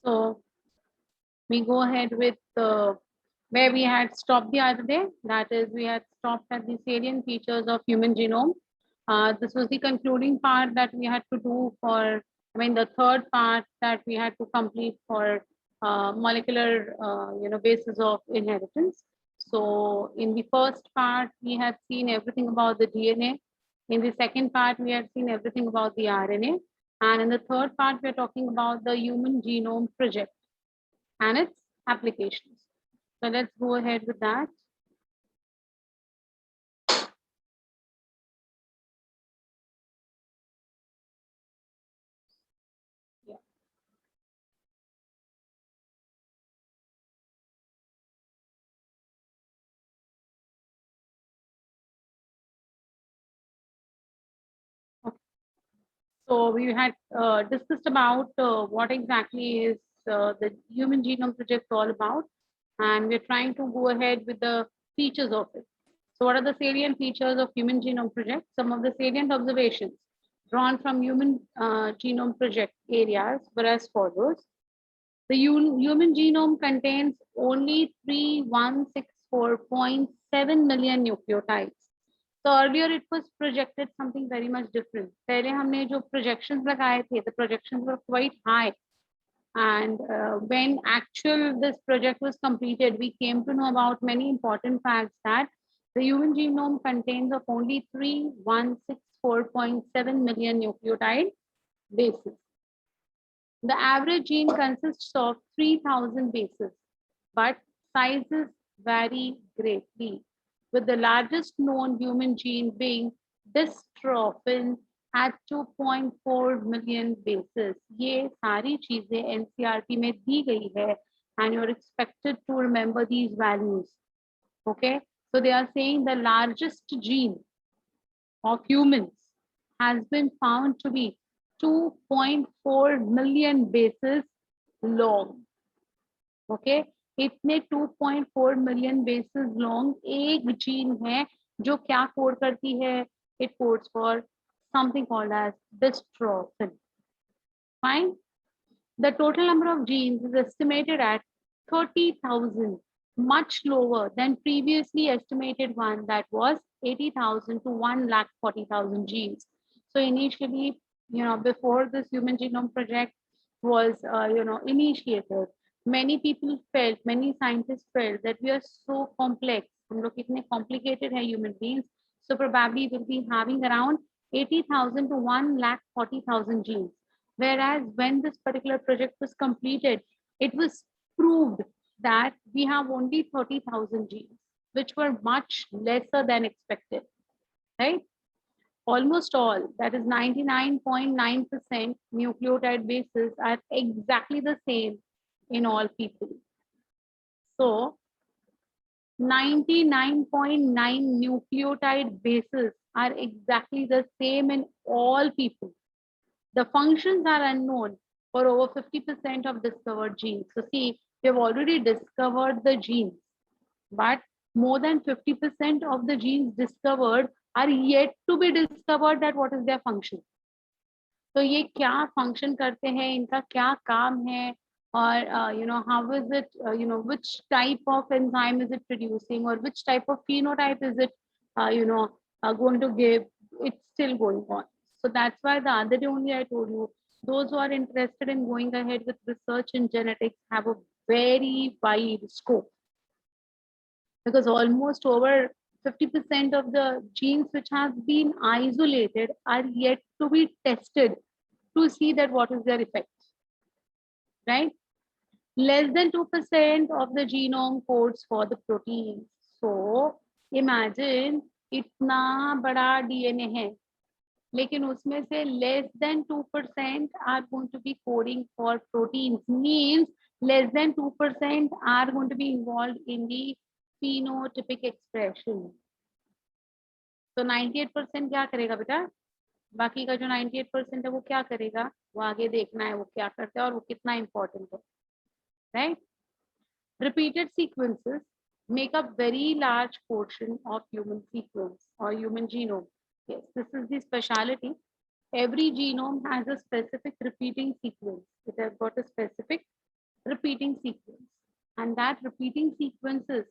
So we go ahead with where we had stopped the other day. That is, we had stopped at the salient features of human genome. This was the concluding part that we had to do for, the third part that we had to complete for molecular, basis of inheritance. So in the first part, we had seen everything about the DNA. In the second part, we had seen everything about the RNA. And in the third part, we're talking about the Human Genome Project and its applications. So let's go ahead with that. Yeah. Okay. So we had discussed about what exactly is the Human Genome Project all about, and we're trying to go ahead with the features of it. So what are the salient features of Human Genome Project? Some of the salient observations drawn from Human Genome Project areas were as follows. The human genome contains only 3164.7 million nucleotides. So earlier it was projected something very much different. पहले हमने जो projections लगाए थे, the projections were quite high. And when actual this project was completed, we came to know about many important facts that the human genome contains of only 3164.7 million nucleotide bases. The average gene consists of 3,000 bases, but sizes vary greatly, with the largest known human gene being dystrophin at 2.4 million bases. ये सारी चीजें NCERT में दी गई है, and you're expected to remember these values. Okay, so they are saying the largest gene of humans has been found to be 2.4 million bases long. Okay, इतने 2.4 million bases long एक gene है जो क्या code करती है? It codes for something called as dystrophin. Fine. The total number of genes is estimated at 30,000, much lower than previously estimated one that was 80,000 to 1,40,000 genes. So initially, before this Human Genome Project was, initiated, many people felt, many scientists felt that we are so complex, हम लोग कितने complicated है human beings, so probably we'll be having around 80,000 to 1,40,000 genes. Whereas when this particular project was completed, it was proved that we have only 30,000 genes, which were much lesser than expected, right? Almost all, that is 99.9% nucleotide bases are exactly the same in all people. So 99.9 nucleotide bases are exactly the same in all people. The functions are unknown for over 50% of discovered genes. So see, we have already discovered the genes, but more than 50% of the genes discovered are yet to be discovered that what is their function. तो ये क्या function करते हैं, इनका क्या काम है, or how is it, which type of enzyme is it producing, or which type of phenotype is it, going to give, it's still going on. So that's why the other day only I told you, those who are interested in going ahead with research in genetics have a very wide scope, because almost over 50% of the genes which have been isolated are yet to be tested to see that what is their effect, right? Less than 2% of the genome codes for the proteins. So imagine इतना बड़ा DNA है, लेकिन उसमें से less than 2% are going to be coding for proteins, means less than 2% are going to be involved in the phenotypic expression. तो 98% क्या करेगा बेटा? बाकी का जो 98% है वो क्या करेगा? वो आगे देखना है वो क्या करता है और वो कितना important है, right? Repeated sequences make a very large portion of human sequence or human genome. Yes, this is the speciality. Every genome has a specific repeating sequence. It has got a specific repeating sequence, and that repeating sequences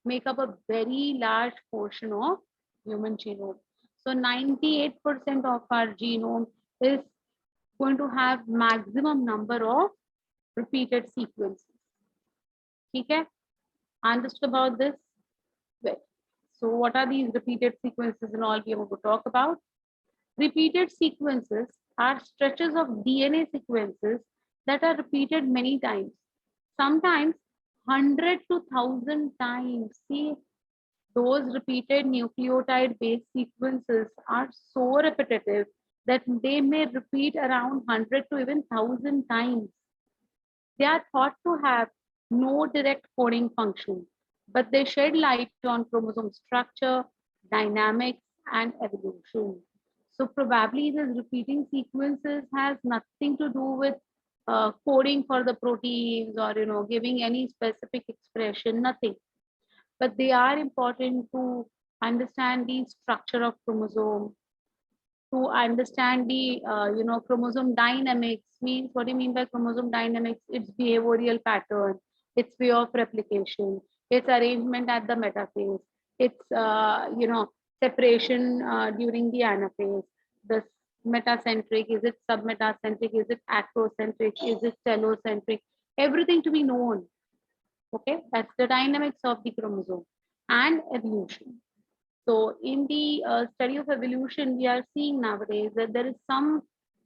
make up a very large portion of human genome. So 98% of our genome is going to have maximum number of repeated sequences. Okay, understood about this? Well, so what are these repeated sequences and all we are going to talk about? Repeated sequences are stretches of DNA sequences that are repeated many times, sometimes 100 to 1000 times. See, those repeated nucleotide based sequences are so repetitive that they may repeat around 100 to even 1000 times. They are thought to have no direct coding function, but they shed light on chromosome structure, dynamics, and evolution. So probably these repeating sequences has nothing to do with coding for the proteins or giving any specific expression, nothing. But they are important to understand the structure of chromosome, to understand the chromosome dynamics. Means, what do you mean by chromosome dynamics? Its behavioral pattern, its way of replication, its arrangement at the metaphase, its separation during the anaphase, the metacentric, is it submetacentric, is it acrocentric, is it telocentric, everything to be known. Okay, that's the dynamics of the chromosome. And evolution. So in the study of evolution, we are seeing nowadays that there is some,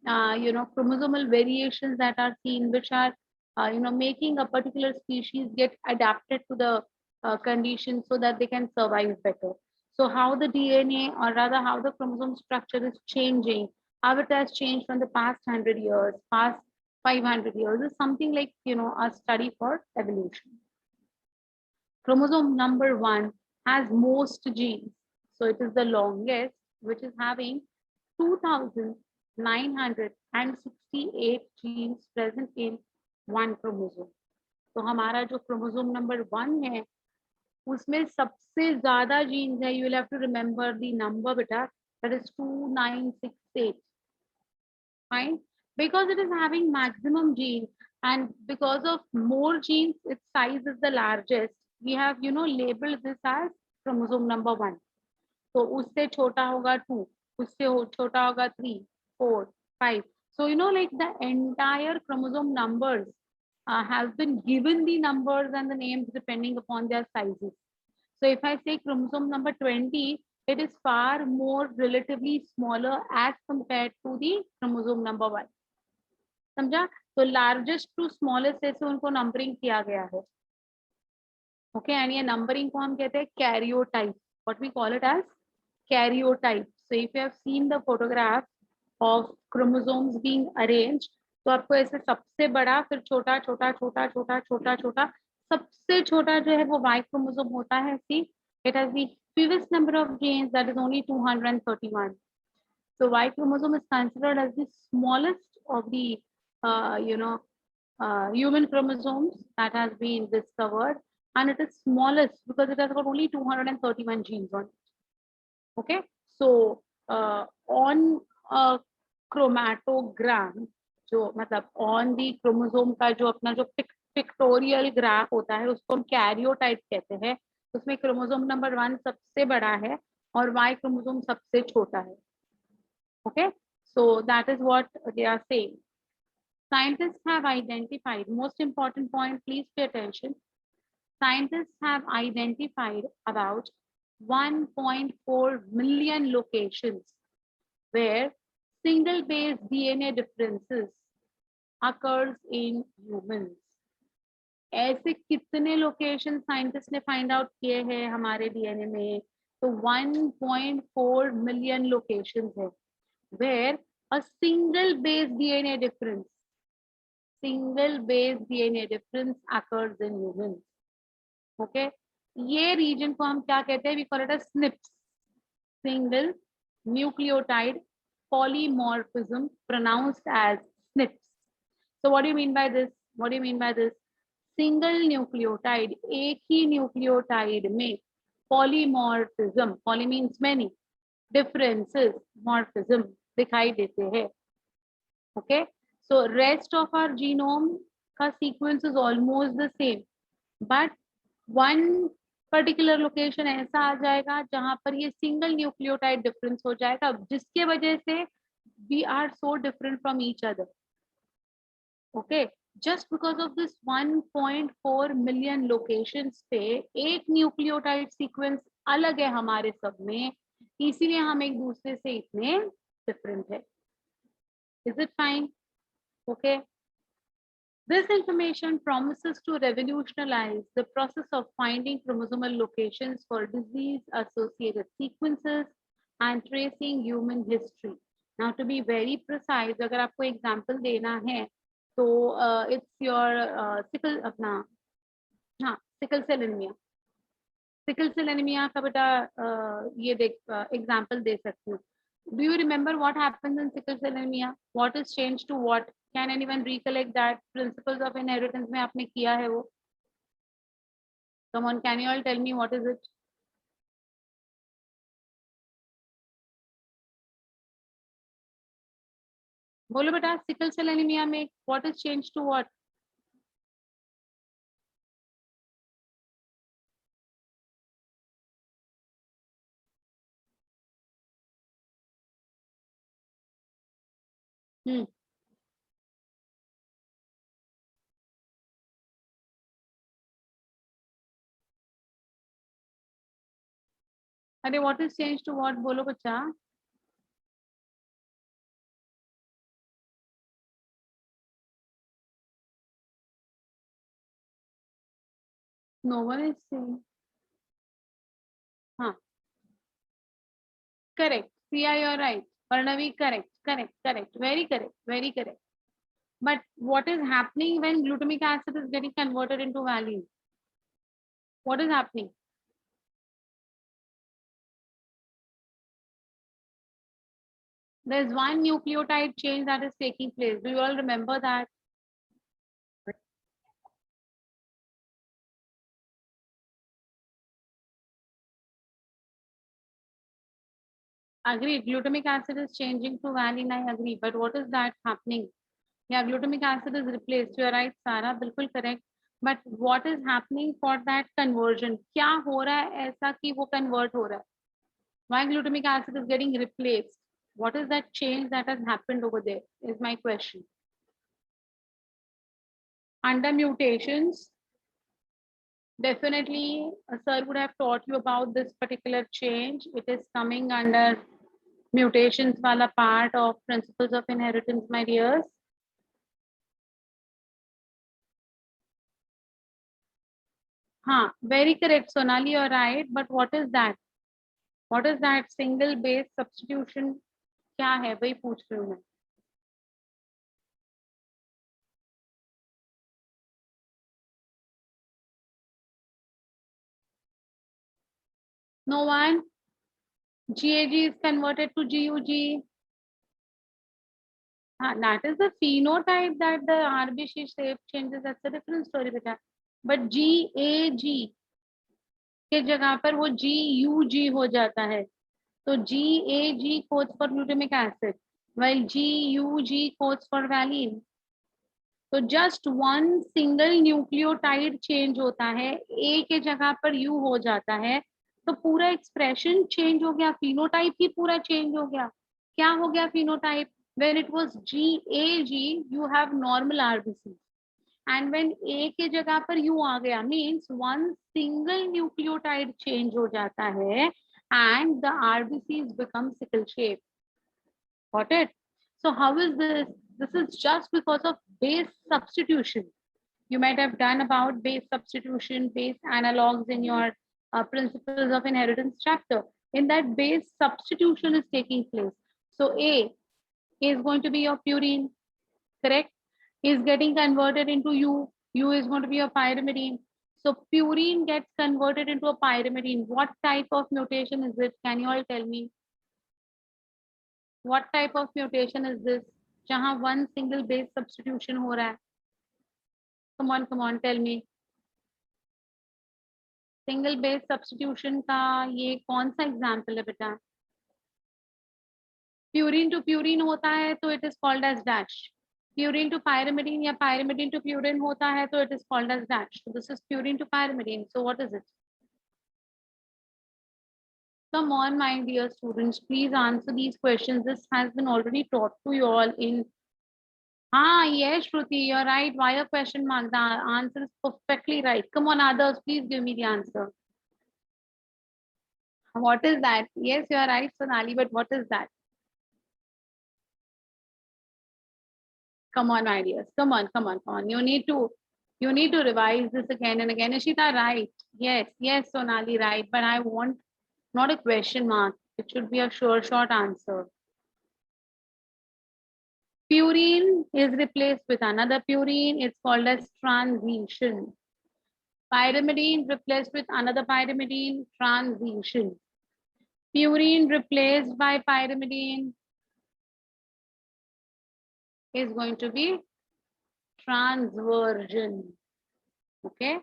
chromosomal variations that are seen, which are, making a particular species get adapted to the conditions so that they can survive better. So how the DNA, or rather how the chromosome structure is changing, how it has changed from the past 100 years, past 500 years, is something like, a study for evolution. Chromosome number 1 has most genes. So it is the longest, which is having 2,968 genes present in one chromosome. तो हमारा जो chromosome number 1 है, उसमें सबसे ज्यादा genes है. You will have to remember the number, बेटा. That is 2968. Fine, because it is having maximum genes, and because of more genes, its size is the largest. We have labeled this as chromosome number 1. तो उससे छोटा होगा 2, उससे छोटा होगा 3, 4, 5. So like the entire chromosome numbers have been given the numbers and the names depending upon their sizes. So if I say chromosome number 20, it is far more relatively smaller as compared to the chromosome number 1. समझा? तो largest to smallest से उनको numbering किया गया है. Okay, and ये numbering को हम कहते हैं karyotype. What we call it as karyotype. So if you have seen the photograph of chromosomes being arranged, तो आपको ऐसे सबसे बड़ा, फिर छोटा छोटा छोटा छोटा छोटा छोटा, सबसे छोटा जो है वो Y chromosome होता है. See, it has the fewest number of genes, that is only 231. So Y chromosome is considered as the smallest of the human chromosomes that has been discovered, and it is smallest because it has got only 231 genes on it. Okay, so on a chromatogram, जो मतलब on the chromosome का जो अपना जो pictorial graph होता है, उसको हम karyotype कहते हैं. उसमें chromosome number 1 सबसे बड़ा है और Y chromosome सबसे छोटा है. Okay, so that is what they are saying. Scientists have identified, most important point, please pay attention. Scientists have identified about 1.4 million locations where single base DNA differences occurs in humans. ऐसे कितने location scientist ने find out किए हैं हमारे DNA में? तो 1.4 million locations है where a single base DNA difference occurs in humans. Okay, ये region को हम क्या कहते हैं? We call it as SNPs, single nucleotide polymorphism, pronounced as SNPs. So what do you mean by this? What do you mean by this? Single nucleotide, एक ही nucleotide में polymorphism, poly means many, differences, morphism दिखाई देते हैं. Okay, so rest of our genome का sequence is almost the same, but one particular location ऐसा आ जाएगा जहां पर ये सिंगल न्यूक्लियोटाइड डिफरेंस हो जाएगा, जिसके वजह से we are so different from each other. Okay, just because of this 1.4 million locations पे एक न्यूक्लियोटाइड सीक्वेंस अलग है हमारे सब में, इसीलिए हम एक दूसरे से इतने डिफरेंट है. Is it fine? Okay. This information promises to revolutionize the process of finding chromosomal locations for disease-associated sequences and tracing human history. Now, to be very precise, अगर आपको example देना है, तो it's your sickle अपना, हाँ, sickle cell anemia. Sickle cell anemia का बेटा ये देख example दे सकती हूँ. Do you remember what happens in sickle cell anemia? What is changed to what? Can anyone recollect that? Principles of inheritance में आपने किया है वो? Come on, can you all tell me what is it? बोलो बेटा, sickle cell anemia में what is changed to what? Hmm. अरे what is changed to what? बोलो बच्चा. No one is saying. हाँ. Correct. Sia, you're right. Parnavi, correct. Correct. Correct. Very correct. Very correct. But what is happening when glutamic acid is getting converted into valine? What is happening? There's one nucleotide change that is taking place. Do you all remember that? Agreed. Glutamic acid is changing to valine. I agree. But what is that happening? Yeah, glutamic acid is replaced. You are right, Sarah. बिल्कुल correct. But what is happening for that conversion? क्या हो रहा है ऐसा कि वो convert हो रहा है? Why glutamic acid is getting replaced? What is that change that has happened over there? Is my question. Under mutations, definitely, sir would have taught you about this particular change. It is coming under mutations wala part of principles of inheritance, my dears. हाँ, very correct, Sonali, you're right. But what is that? What is that single base substitution? क्या है वही पूछ रही हूँ मैं. No one. GAG is converted to GUG. That is the phenotype that the RBC shape changes. That's a different story, beta. But GAG के जगह पर वो GUG हो जाता है. तो GAG codes for glutamic acid, while GUG codes for valine. तो just one single nucleotide change होता है, ए के जगह पर यू हो जाता है, तो पूरा एक्सप्रेशन चेंज हो गया, फिनोटाइप ही पूरा चेंज हो गया. क्या हो गया phenotype? When it was GAG you have normal RBC, and when ए के जगह पर यू आ गया means one single nucleotide change हो जाता है and the RBCs become sickle shape. Got it? So how is this? This is just because of base substitution. You might have done about base substitution, base analogs in your principles of inheritance chapter. In that, base substitution is taking place. So A is going to be your purine, correct? Is getting converted into U. U is going to be a pyrimidine. So purine gets converted into a pyrimidine. What type of mutation is it? Can you all tell me? What type of mutation is this? जहाँ one single base substitution हो रहा है. Come on, tell me. Single base substitution का ये कौन सा example है बेटा? Purine to purine होता है तो it is called as dash. Purine to pyrimidine या pyrimidine to purine होता है तो it is called as dash. So this is purine to pyrimidine. So what is it? Come on, my dear students, please answer these questions. This has been already taught to you all in. Ah, yes, Shruti, you're right. Why a question mark? The answer is perfectly right. Come on, others, please give me the answer. What is that? Yes, you are right, Sonali, but what is that? Come on, my dears. Come on, come on, come on. You need to revise this again and again. Ishita, right? Yes, yes, Sonali, right. But I want not a question mark. It should be a sure short answer. Purine is replaced with another purine. It's called as transition. Pyrimidine replaced with another pyrimidine, transition. Purine replaced by pyrimidine is going to be transversion. Okay,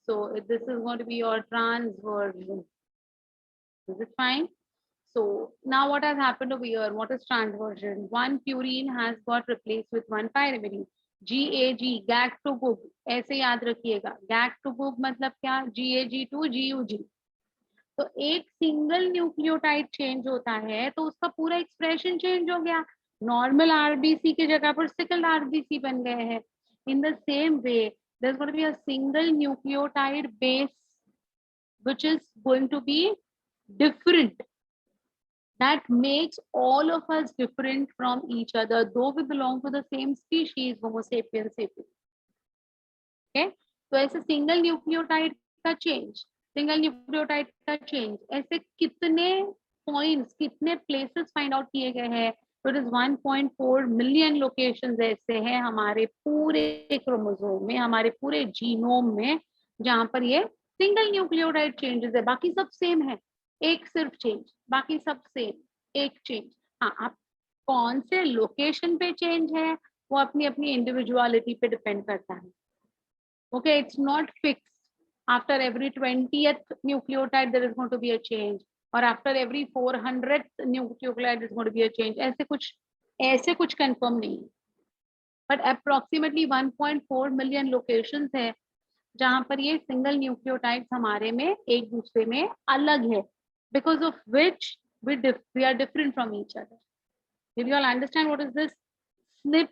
so this is going to be your transversion. Is it fine? So now what has happened over here? What is transversion? One purine has got replaced with one pyrimidine. GAG, GAG to GUG. ऐसे याद रखिएगा. GAG to GUG मतलब क्या? GAG to GUG. तो एक single nucleotide change होता है तो उसका पूरा एक्सप्रेशन चेंज हो गया. नॉर्मल आरबीसी की जगह पर सिकल आरबीसी बन गए हैं. In the same way there's going to be a single nucleotide base which is going to be different. That makes all of us different from each other, though we belong to the same species, Homo sapiens sapiens. Okay, तो ऐसे single nucleotide का change, single nucleotide का change, ऐसे कितने points, कितने places find out किए गए हैं. तो इट इज 1.4 मिलियन लोकेशंस ऐसे हैं हमारे पूरे क्रोमोसोम में, हमारे पूरे जीनोम में, जहां पर ये सिंगल न्यूक्लियोटाइड चेंजेस है. बाकी सब सेम है, एक सिर्फ चेंज, बाकी सब सेम, एक चेंज. हाँ, आप कौन से लोकेशन पे चेंज है वो अपनी अपनी इंडिविजुअलिटी पे डिपेंड करता है. Okay, it's not fixed. After every 20th nucleotide, there is going to be a change, or after every 400th nucleotide, is going to be a change. ऐसे कुछ confirm नहीं. But approximately 1.4 million locations है जहां पर ये single nucleotides हमारे में एक दूसरे में अलग है, because of which we are different from each other. Did you all understand what is this SNP?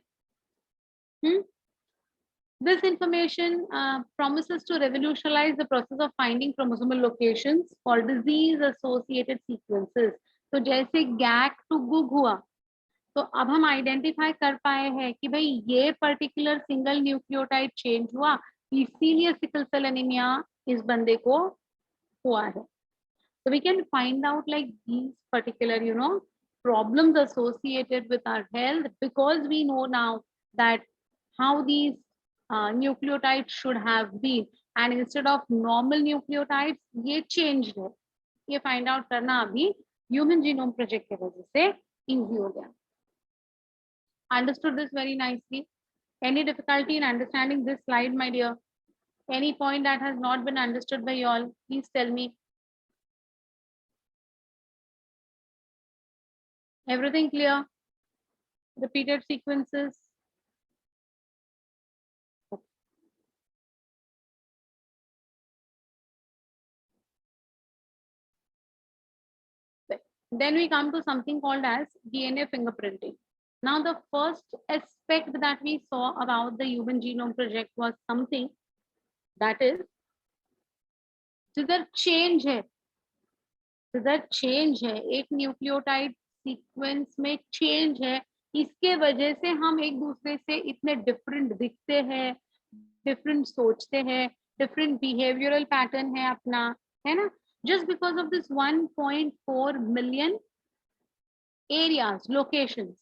This information promises to revolutionize the process of finding chromosomal locations for disease-associated sequences. तो जैसे गैक to गुग हुआ, तो अब हम identify कर पाए हैं कि भाई ये पर्टिकुलर सिंगल न्यूक्लियोटाइड चेंज हुआ, इसीलिए सिकल सेल एनीमिया इस बंदे को हुआ है. So we can find out like these particular, problems associated with our health, because we know now that how these nucleotides should have been, and instead of normal nucleotides ये changed है. ये find out करना अभी human genome project के वजह से easy हो गया. Understood this very nicely? Any difficulty in understanding this slide, my dear? Any point that has not been understood by you all, please tell me. Everything clear? Repeated sequences? Then we come to something called as DNA fingerprinting. Now, the first aspect that we saw about the Human Genome Project was something that is, जिधर change है, एक nucleotide sequence में change है, इसके वजह से हम एक दूसरे से इतने डिफरेंट दिखते हैं, डिफरेंट सोचते हैं, डिफरेंट बिहेवियरल पैटर्न है अपना, है ना, just because of this 1.4 million areas, locations,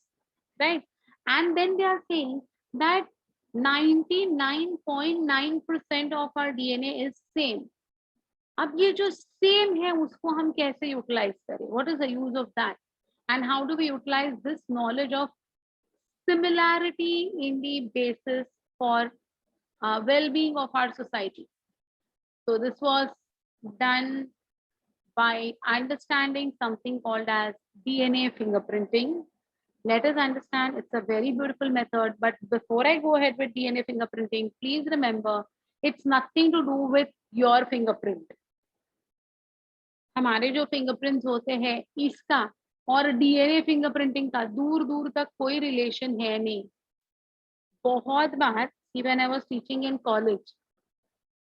right? And then they are saying that 99.9% of our DNA is same. अब ये जो सेम है उसको हम कैसे यूटिलाइज करें? What is the use of that, and how do we utilise this knowledge of similarity in the basis for well-being of our society? So this was done by understanding something called as DNA fingerprinting. Let us understand it's a very beautiful method, but before I go ahead with DNA fingerprinting, please remember it's nothing to do with your fingerprint. हमारे जो fingerprints होते हैं इसका और DNA fingerprinting का दूर दूर तक कोई रिलेशन है नहीं. बहुत बार when I was teaching in college,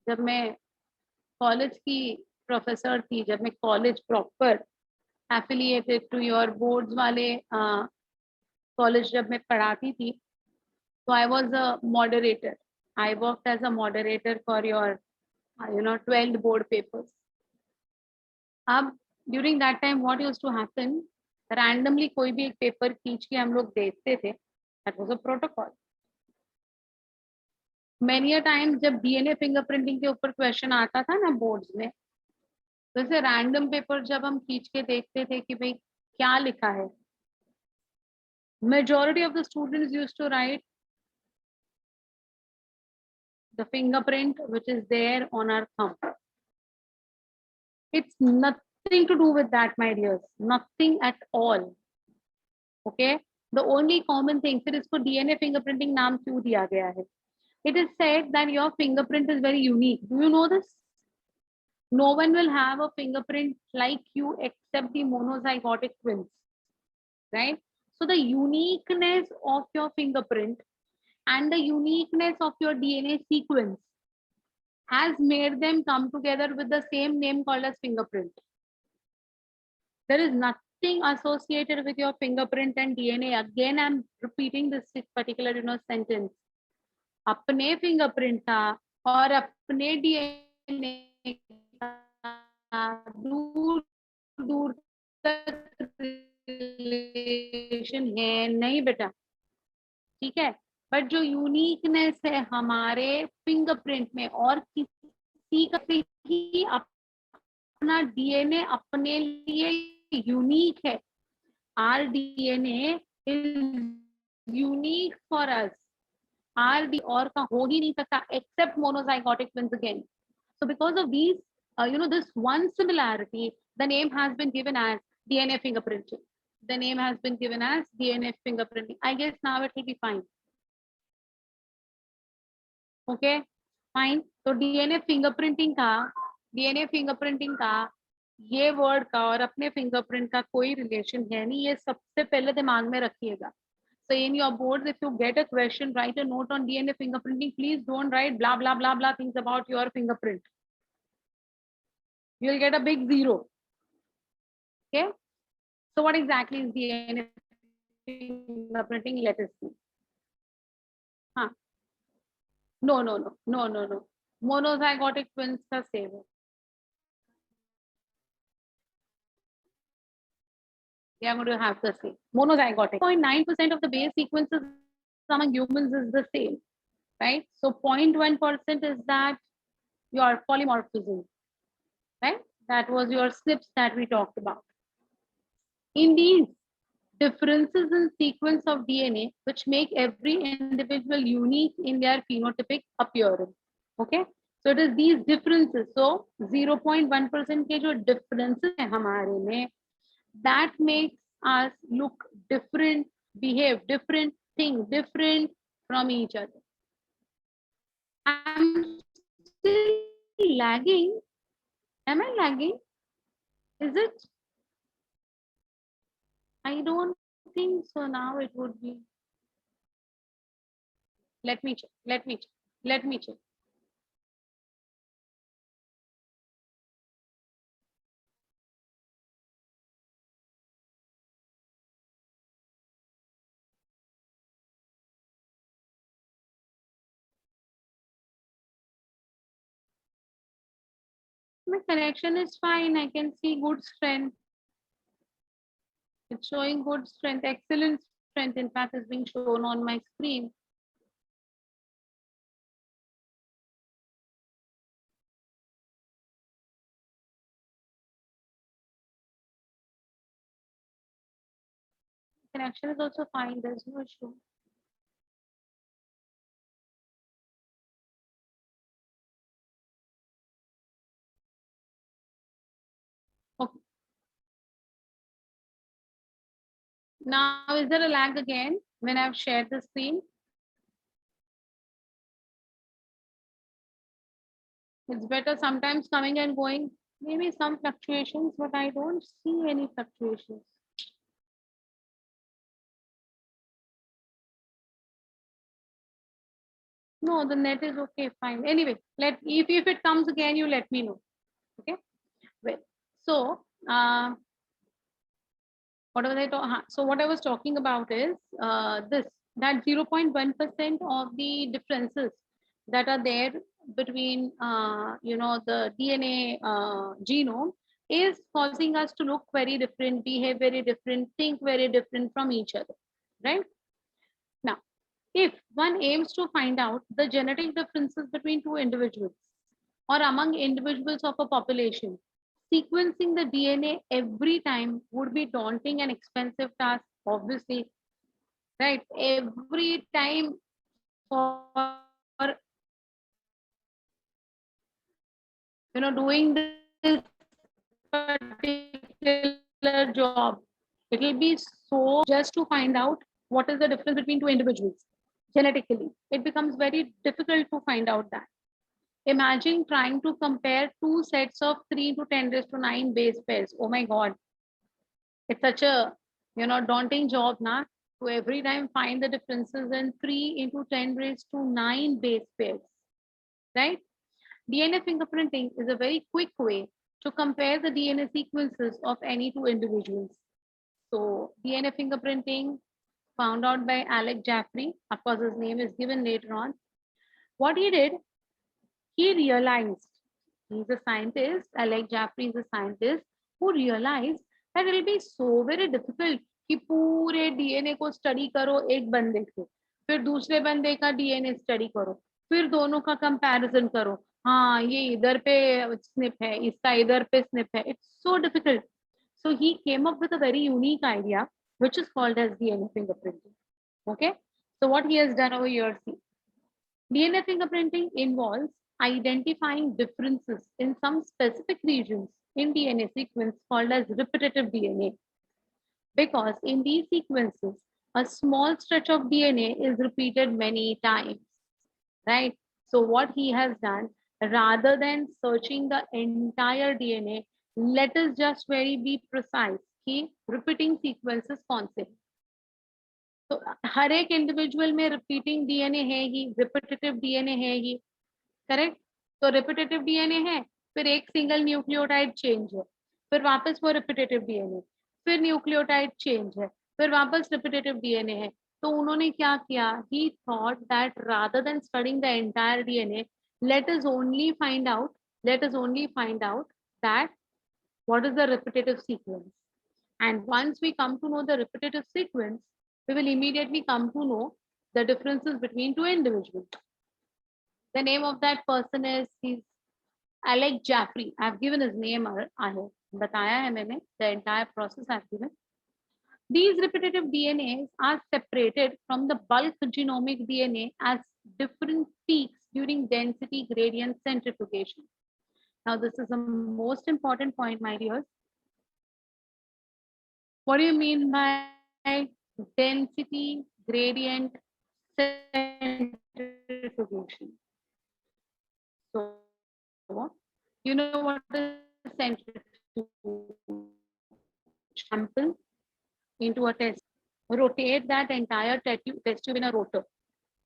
जब मैं कॉलेज की प्रोफेसर थी, जब मैं college proper affiliated to your boards वाले कॉलेज जब मैं पढ़ाती थी, तो I was a moderator. I worked as a moderator for your 12 board papers. अब during that time what used to happen, randomly कोई भी एक पेपर खींच के हम लोग देखते थे. That was a protocol. Many a time जब डीएनए फिंगरप्रिंटिंग के ऊपर क्वेश्चन आता था ना बोर्ड्स में, तो ऐसे रैंडम पेपर जब हम खींच के देखते थे कि भाई क्या लिखा है, majority of the students used to write the fingerprint which is there on our thumb. It's nothing to do with that, my dears. Nothing at all. Okay. The only common thing, फिर इसको DNA fingerprinting नाम क्यों दिया गया है? It is said that your fingerprint is very unique. Do you know this? No one will have a fingerprint like you except the monozygotic twins, right? So the uniqueness of your fingerprint and the uniqueness of your DNA sequence has made them come together with the same name called as fingerprint. There is nothing associated with your fingerprint and DNA. Again, I'm repeating this particular sentence. अपने fingerprint का और अपने DNA का दूर दूर तक relation है नहीं बेटा, ठीक है. बट जो यूनिकनेस है हमारे फिंगरप्रिंट में, और किसी का ही अपना डीएनए अपने लिए यूनिक है. Our DNA is unique for us. Our डी और का हो ही नहीं सकता except monozygotic twins again. So because of these, this one similarity, the name has been given as DNA fingerprinting. The name has been given as DNA fingerprinting. I guess now it will be fine. Okay, fine. तो DNA fingerprinting का ये word का और अपने fingerprint का कोई relation है नहीं. ये सबसे पहले दिमाग में रखिएगा. So in your boards, if you get a question, write a note on DNA fingerprinting. Please don't write blah blah blah blah things about your fingerprint. You'll get a big zero. Okay. So what exactly is DNA fingerprinting? Let us see. Huh. No. Monozygotic twins का same है. We are going to have the same. Monozygotic. 0.9% of the base sequences among humans is the same, right? So 0.1% is that your polymorphism, right? That was your SNPs that we talked about. In these differences in sequence of DNA, which make every individual unique in their phenotypic appearance. Okay, so it is these differences. So 0.1% के जो differences हैं हमारे में, that makes us look different, behave different, think different from each other. I'm still lagging. Am I lagging? Is it? I don't think so. Now it would be. Let me check. Let me check. My connection is fine. I can see good strength. It's showing good strength, excellent strength. In fact, is being shown on my screen. Connection is also fine. There's no issue. Okay. Now, is there a lag again when I've shared the screen? It's better sometimes coming and going. Maybe some fluctuations, but I don't see any fluctuations. No, the net is okay, fine. Anyway, if it comes again, you let me know. Okay. Well, so what was I talking? So what I was talking about is that 0.1% of the differences that are there between the DNA genome is causing us to look very different, behave very different, think very different from each other, right? Now, if one aims to find out the genetic differences between two individuals or among individuals of a population, sequencing the DNA every time would be daunting and expensive task, obviously, right? Every time for doing this particular job, it will be so just to find out what is the difference between two individuals genetically. It becomes very difficult to find out that. Imagine trying to compare two sets of 3 to 10 raised to 9 base pairs. Oh my God. It's such a, daunting job, na? To every time find the differences in 3 into 10 raised to 9 base pairs, right? DNA fingerprinting is a very quick way to compare the DNA sequences of any two individuals. So DNA fingerprinting found out by Alec Jeffrey. Of course, his name is given later on. What he did, he realized, he's a scientist, Alec Jeffrey is a scientist who realized that it will be so very difficult कि पूरे DNA को study करो एक बंदे के, फिर दूसरे बंदे का डीएनए स्टडी करो, फिर दोनों का कंपैरिजन करो, हाँ ये इधर पे स्निप है, इसका इधर पे स्निप है. It's so difficult. So he came up with a very unique idea which is called as DNA fingerprinting. Okay, so what he has done over here, see, DNA fingerprinting involves identifying differences in some specific regions in DNA sequence called as repetitive DNA. Because in these sequences, a small stretch of DNA is repeated many times, right? So what he has done, rather than searching the entire DNA, let us just very be precise कि repeating sequences कौन से. तो हर एक individual में repeating DNA है ही, repetitive DNA है ही, correct. तो repetitive DNA है, फिर एक सिंगल न्यूक्लियोटाइड चेंज है, फिर वापस वो रिपीटेटिव डीएनए, फिर न्यूक्लियोटाइड चेंज है, फिर वापस रिपीटेटिव डीएनए है. तो उन्होंने क्या किया, ही thought that rather than studying the entire DNA, let us only find out that what is the repetitive sequence. And once we come to know the repetitive sequence, we will immediately come to know the differences between two individuals. The name of that person is Alec Jeffrey. I've given his name. I have बताया है मैंने. The entire process I've given. These repetitive DNAs are separated from the bulk genomic DNA as different peaks during density gradient centrifugation. Now, this is the most important point, my dears. What do you mean by density gradient centrifugation? So, you know what is centrifuge? Sample into a test, rotate that entire test tube in a rotor,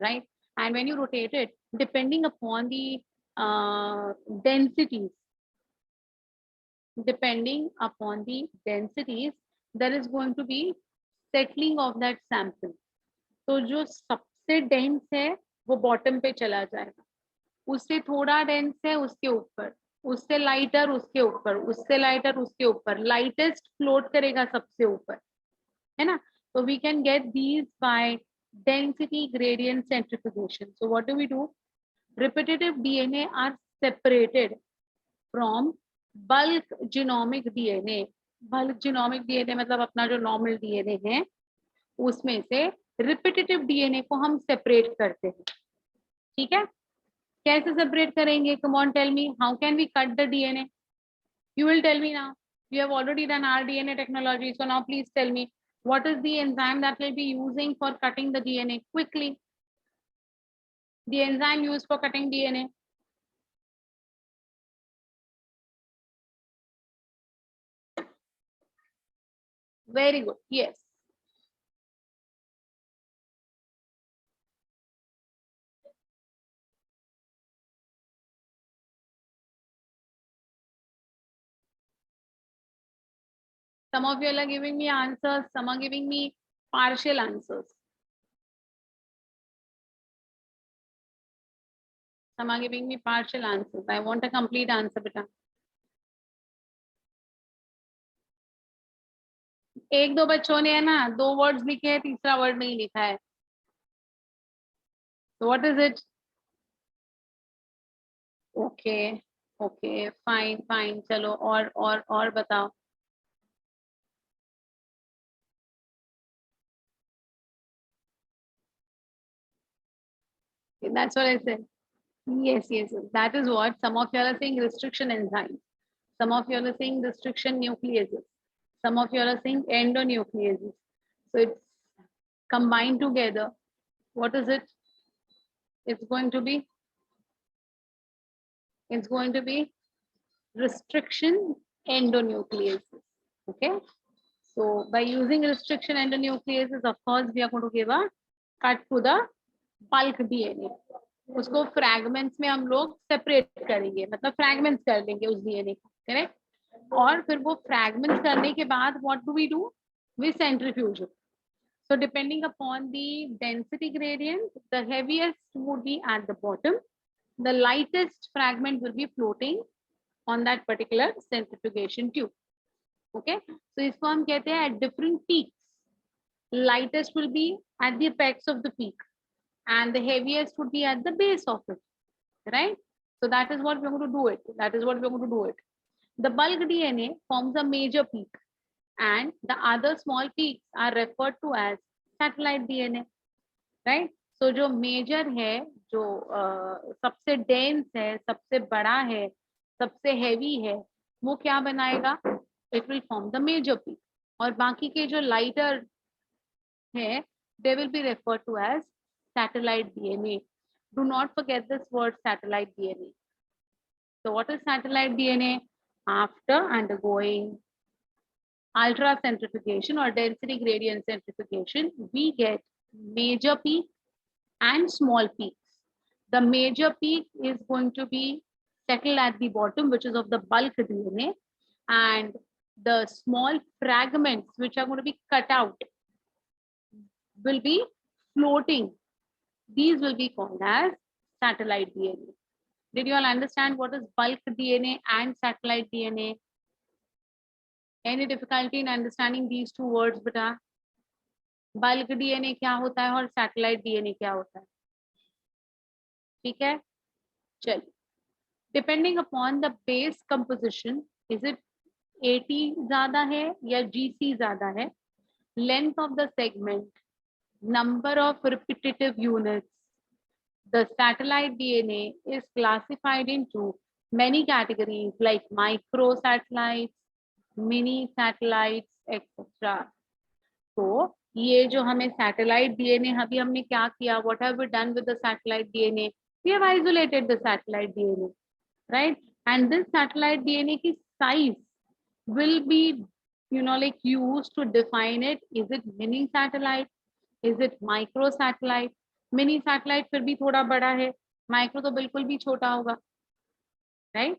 right? And when you rotate it, depending upon the densities, there is going to be settling of that sample. तो जो सबसे dense है वो bottom पे चला जाएगा, उससे थोड़ा डेंस है उसके ऊपर, उससे लाइटर उसके ऊपर, उससे लाइटर उसके ऊपर, लाइटेस्ट फ्लोट करेगा सबसे ऊपर, है ना. So we can get these by density gradient centrifugation. So what do? Repetitive DNA are separated from bulk genomic DNA. Bulk genomic DNA मतलब अपना जो normal DNA है उसमें से repetitive DNA को हम separate करते हैं. ठीक है, कैसे separate करेंगे? Come on, tell me, how can we cut the DNA? You will tell me now. You have already done rDNA technology, so now please tell me What is the enzyme that will be using for cutting the DNA? Quickly. The enzyme used for cutting DNA. Very good. Yes. Some of you are giving me answers. Some are giving me partial answers. Some are giving me partial answers. I want a complete answer, beta. एक दो बच्चों ने है ना 2 words लिखे हैं, तीसरा word नहीं लिखा है. So what is it? Okay, okay, fine, fine. चलो और बताओ. That's what I said. Yes, yes, yes. That is what some of you are saying restriction enzymes. Some of you are saying restriction nucleases. Some of you are saying endonucleases. So it's combined together. What is it? It's going to be restriction endonucleases. Okay. So by using restriction endonucleases, of course, we are going to give a cut to the bulk DNA. उसको fragments में हम लोग separate करेंगे, मतलब fragments कर लेंगे उस DNA को, करेक्ट. और फिर वो फ्रैगमेंट्स करने के बाद what do we centrifuge. So depending upon the density gradient, the heaviest would be at the bottom. The lightest fragment will be floating on that particular centrifugation tube. Okay. So इसको हम कहते हैं at different peaks. Lightest will be at the apex of the peak, and the heaviest would be at the base of it. Right. So that is what we're going to do it. The bulk DNA forms a major peak, and the other small peaks are referred to as satellite DNA. Right. So जो major है, जो सबसे dense है, सबसे बड़ा है, सबसे heavy है, वो क्या बनाएगा? It will form the major peak. और बाकी के जो lighter है, they will be referred to as satellite DNA. Do not forget this word, satellite DNA. So what is satellite DNA? After undergoing ultracentrifugation or density gradient centrifugation, we get major peak and small peaks. The major peak is going to be settled at the bottom, which is of the bulk DNA, and the small fragments which are going to be cut out will be floating. These will be called as satellite DNA. Did you all understand what is bulk DNA and satellite DNA? Any difficulty in understanding these two words, beta? Bulk DNA क्या होता है और satellite DNA क्या होता है? ठीक है, चलिए. Depending upon the base composition, is it AT ज़्यादा है या GC ज़्यादा है? Length of the segment, number of repetitive units. The satellite DNA is classified into many categories like microsatellites, mini satellites, etc. So ये जो हमें satellite DNA अभी हमने क्या किया? What have we done with the satellite DNA? We have isolated the satellite DNA, right? And this satellite DNA की size will be, like used to define it. Is it mini satellite? Is it micro satellite? Mini satellite फिर भी थोड़ा बड़ा है, micro तो बिल्कुल भी छोटा होगा, right?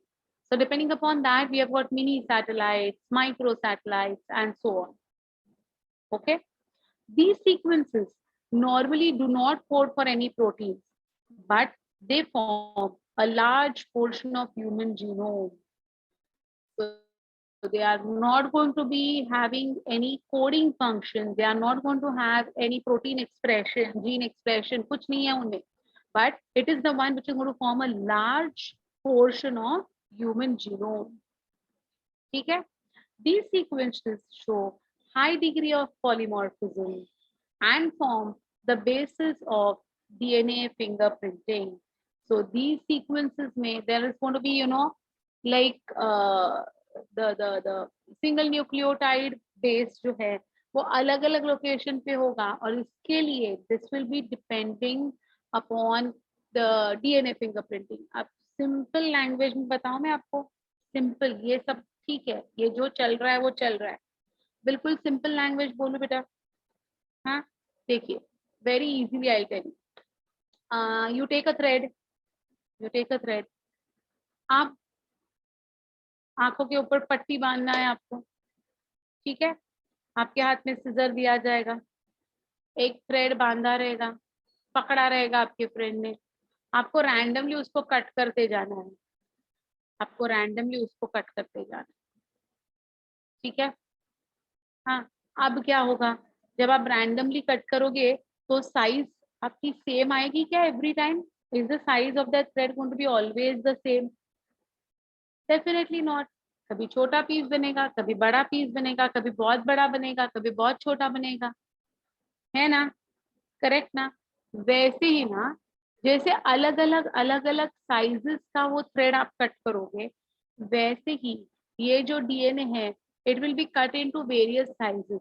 So depending upon that, we have got mini satellites, micro satellites, and so on. Okay. These sequences normally do not code for any proteins, but they form a large portion of human genome. So they are not going to be having any coding function. They are not going to have any protein expression, gene expression, kuch nahi hai unme. But it is the one which is going to form a large portion of human genome. Okay? These sequences show high degree of polymorphism and form the basis of DNA fingerprinting. So these sequences there is going to be, like the single nucleotide base जो है वो अलग अलग location पे होगा, और इसके लिए this will be depending upon the DNA fingerprinting. अब सिंपल लैंग्वेज में बताऊं मैं आपको, सिंपल, ये सब ठीक है, ये जो चल रहा है वो चल रहा है, बिल्कुल सिंपल लैंग्वेज बोलो बेटा। हाँ, देखिए, very easily I tell you, you take a thread, you take a thread, आप आंखों के ऊपर पट्टी बांधना है आपको, ठीक है, आपके हाथ में सिजर दिया जाएगा, एक थ्रेड बांधा रहेगा, पकड़ा रहेगा आपके फ्रेंड ने, आपको रैंडमली उसको कट करते जाना है, आपको रैंडमली उसको कट करते जाना है, ठीक है। हाँ, अब क्या होगा, जब आप रैंडमली कट करोगे तो साइज आपकी सेम आएगी क्या every time? Is the size of that thread going to be always the same? Definitely not. कभी छोटा पीस बनेगा, कभी बड़ा पीस बनेगा, कभी बहुत बड़ा बनेगा, कभी बहुत छोटा बनेगा, है ना, करेक्ट ना? वैसे ही ना, जैसे अलग अलग साइजेस का वो थ्रेड आप कट करोगे, वैसे ही ये जो डीएनए है, it will be cut into various sizes,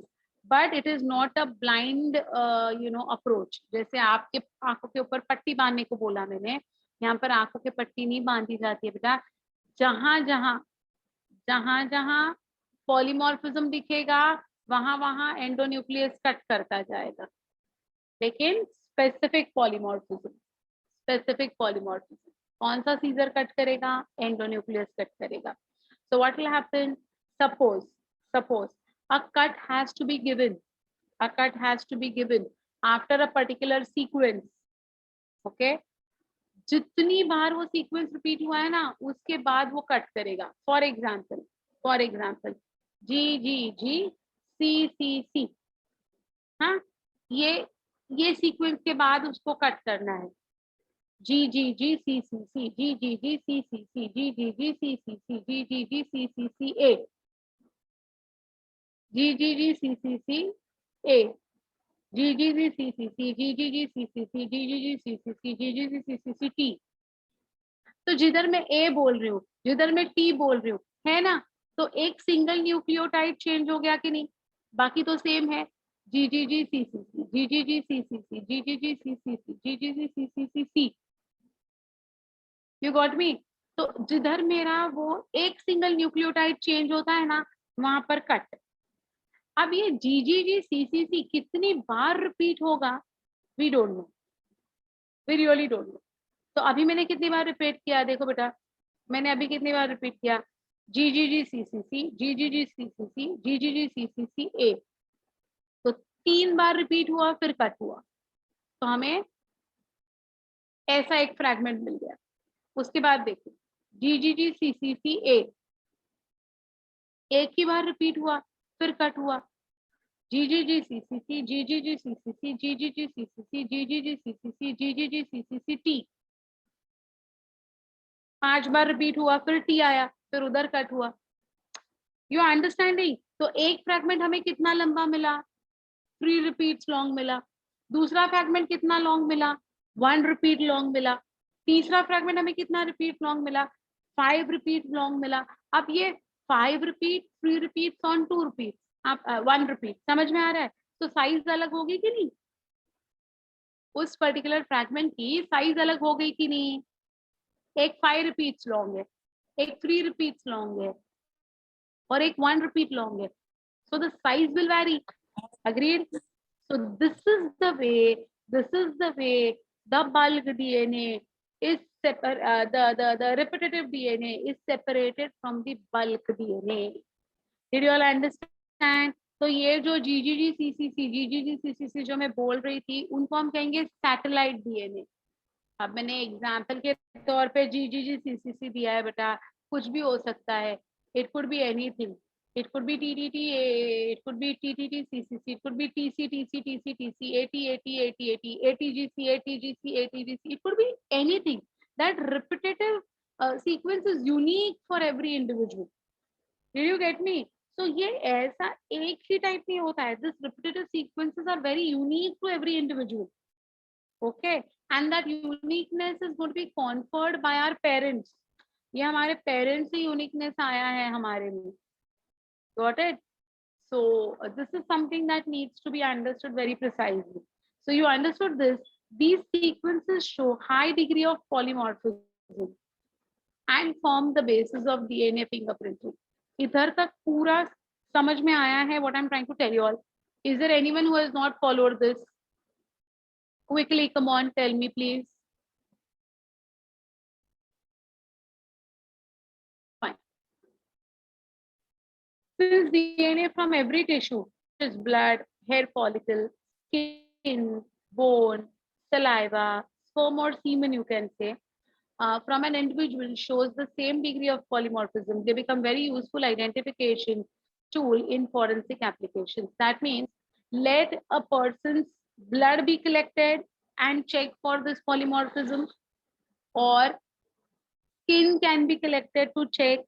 but it is not a blind approach. जैसे आपके आंखों के ऊपर पट्टी बांधने को बोला मैंने, यहाँ पर आंखों के पट्टी नहीं बांधी जाती है बेटा। जहां जहां जहां जहां पॉलीमॉर्फिज्म दिखेगा, वहां वहां एंडोन्यूक्लियस कट करता जाएगा, लेकिन स्पेसिफिक पॉलीमॉर्फिज्म, स्पेसिफिक पॉलीमॉर्फिज्म कौन सा सीजर कट करेगा? एंडोन्यूक्लियस कट करेगा। So what will happen, suppose suppose a cut has to be given, a cut has to be given after a particular sequence, okay? जितनी बार वो sequence repeat हुआ है ना, उसके बाद वो कट करेगा। फॉर एग्जाम्पल जी जी जी सी सी, हाँ, ये सीक्वेंस के बाद उसको कट करना है, जी जी जी सी जी जी जी सी जी जी जी सी जी जी जी सी ए, जी जी जी सी ए, जी जी जी सी जी जी जी सी जी जी जी सी जी जी जी सी टी। तो जिधर मैं ए बोल रही हूँ, जिधर मैं टी बोल रही हूँ, है ना, तो एक सिंगल न्यूक्लियोटाइड चेंज हो गया कि नहीं? बाकी तो सेम है, जी जी जी जी जी जी जी जी जी जी जी जी सी। You got me? तो जिधर मेरा वो एक सिंगल न्यूक्लियोटाइड चेंज होता है ना, वहां पर कट। अब ये जीजीजी सीसीसी कितनी बार रिपीट होगा, we don't know, we really don't know. तो अभी मैंने कितनी बार रिपीट किया, देखो बेटा, मैंने अभी कितनी बार रिपीट किया, जी जी जी सी सी सी जी जी जी सी सी सी जी जी जी सी सी सी ए। तो 3 बार रिपीट हुआ, फिर कट हुआ, तो हमें ऐसा एक फ्रैगमेंट मिल गया। उसके बाद देखो, जी जी जी सी सी सी ए, एक ही बार रिपीट हुआ, फिर कट हुआ, जी जी जी सी सी सी जी जी जी सी सी सी जी जी जी सी सी सी जी जी जी सी सी सी जी जी जी सी सी सी टी। 5 बार रिपीट हुआ, फिर टी आया, फिर उधर कट हुआ। You understanding? तो एक फ्रैगमेंट हमें कितना लंबा मिला? 3 रिपीट्स लॉन्ग मिला। दूसरा फ्रैगमेंट कितना लॉन्ग मिला? 1 रिपीट लॉन्ग मिला। तीसरा फ्रैगमेंट हमें कितना रिपीट लॉन्ग मिला? 5 रिपीट लॉन्ग मिला। अब ये 5 रिपीट, 3 रिपीट ऑन 2 रिपीट, आप 1 रिपीट, समझ में आ रहा है? तो साइज अलग होगी कि नहीं? उस पर्टिकुलर फ्रैगमेंट की साइज अलग हो गई कि नहीं? एक 5 रिपीट्स लॉन्ग है, एक 3 रिपीट्स लॉन्ग है, और एक 1 रिपीट लॉन्ग है। So the size will vary. Agreed? So this is the way the bulk DNA is the repetitive DNA is separated from the bulk DNA. Did you all understand? तो ये जो GGG CCC GGG CCC जो मैं बोल रही थी, उनको हम कहेंगे सैटेलाइट डीएनए। अब मैंने एग्जाम्पल के तौर पे GGG CCC दिया है बेटा, कुछ भी हो सकता है, it could be anything, it could be TTT, it could be TTT CCC, it could be TC TC TC TC, AT, ATGC, ATGC, it could be anything. That repetitive sequence is unique for every individual. Did you get me? So ये ऐसा एक ही type नहीं होता है. This repetitive sequences are very unique to every individual. Okay, and that uniqueness is going to be conferred by our parents. ये हमारे parents से uniqueness आया है हमारे में. Got it? So this is something that needs to be understood very precisely. So you understood this. These sequences show high degree of polymorphism and form the basis of DNA fingerprinting. इधर तक पूरा समझ में आया है what I'm trying to tell you all. Is there anyone who has not followed this? Quickly, come on, tell me please. Fine. Since DNA from every tissue, such as blood, hair follicle, skin, bone, saliva, sperm or semen, you can say, from an individual shows the same degree of polymorphism, they become very useful identification tool in forensic applications. That means let a person's blood be collected and check for this polymorphism, or skin can be collected to check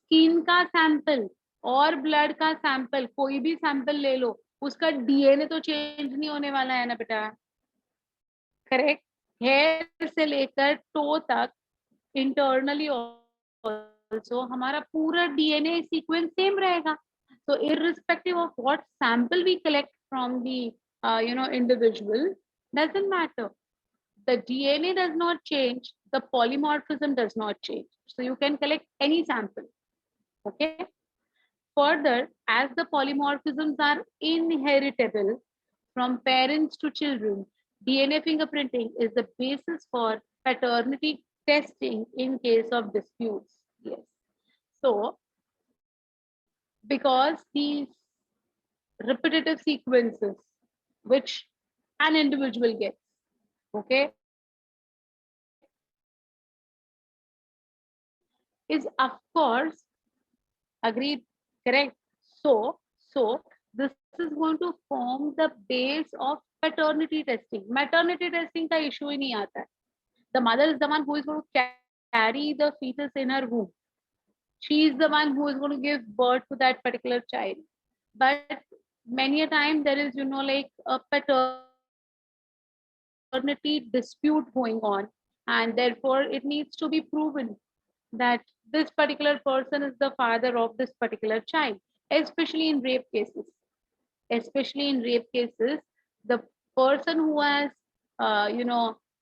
skin का sample और blood का sample, कोई भी sample ले लो, उसका DNA तो change नहीं होने वाला है ना बेटा, करेक्ट? हेयर से लेकर टो तक इंटरनली ऑल्सो हमारा पूरा डीएनए सीक्वेंस सेम रहेगा. So irrespective of what sample we collect from the individual, doesn't matter. The DNA does not change, the polymorphism does not change. So you can collect any sample. Okay. Further, as the polymorphisms are inheritable from parents to children, DNA fingerprinting is the basis for paternity testing in case of disputes. Yes. So, because these repetitive sequences which an individual gets, okay, is of course agreed, correct? So this is going to form the base of paternity testing. Maternity testing का issue ही नहीं आता है. The mother is the one who is going to carry the fetus in her womb. She is the one who is going to give birth to that particular child. But many a time there is, like a paternity dispute going on, and therefore it needs to be proven that this particular person is the father of this particular child, especially in rape cases. Especially in rape cases, the person who has,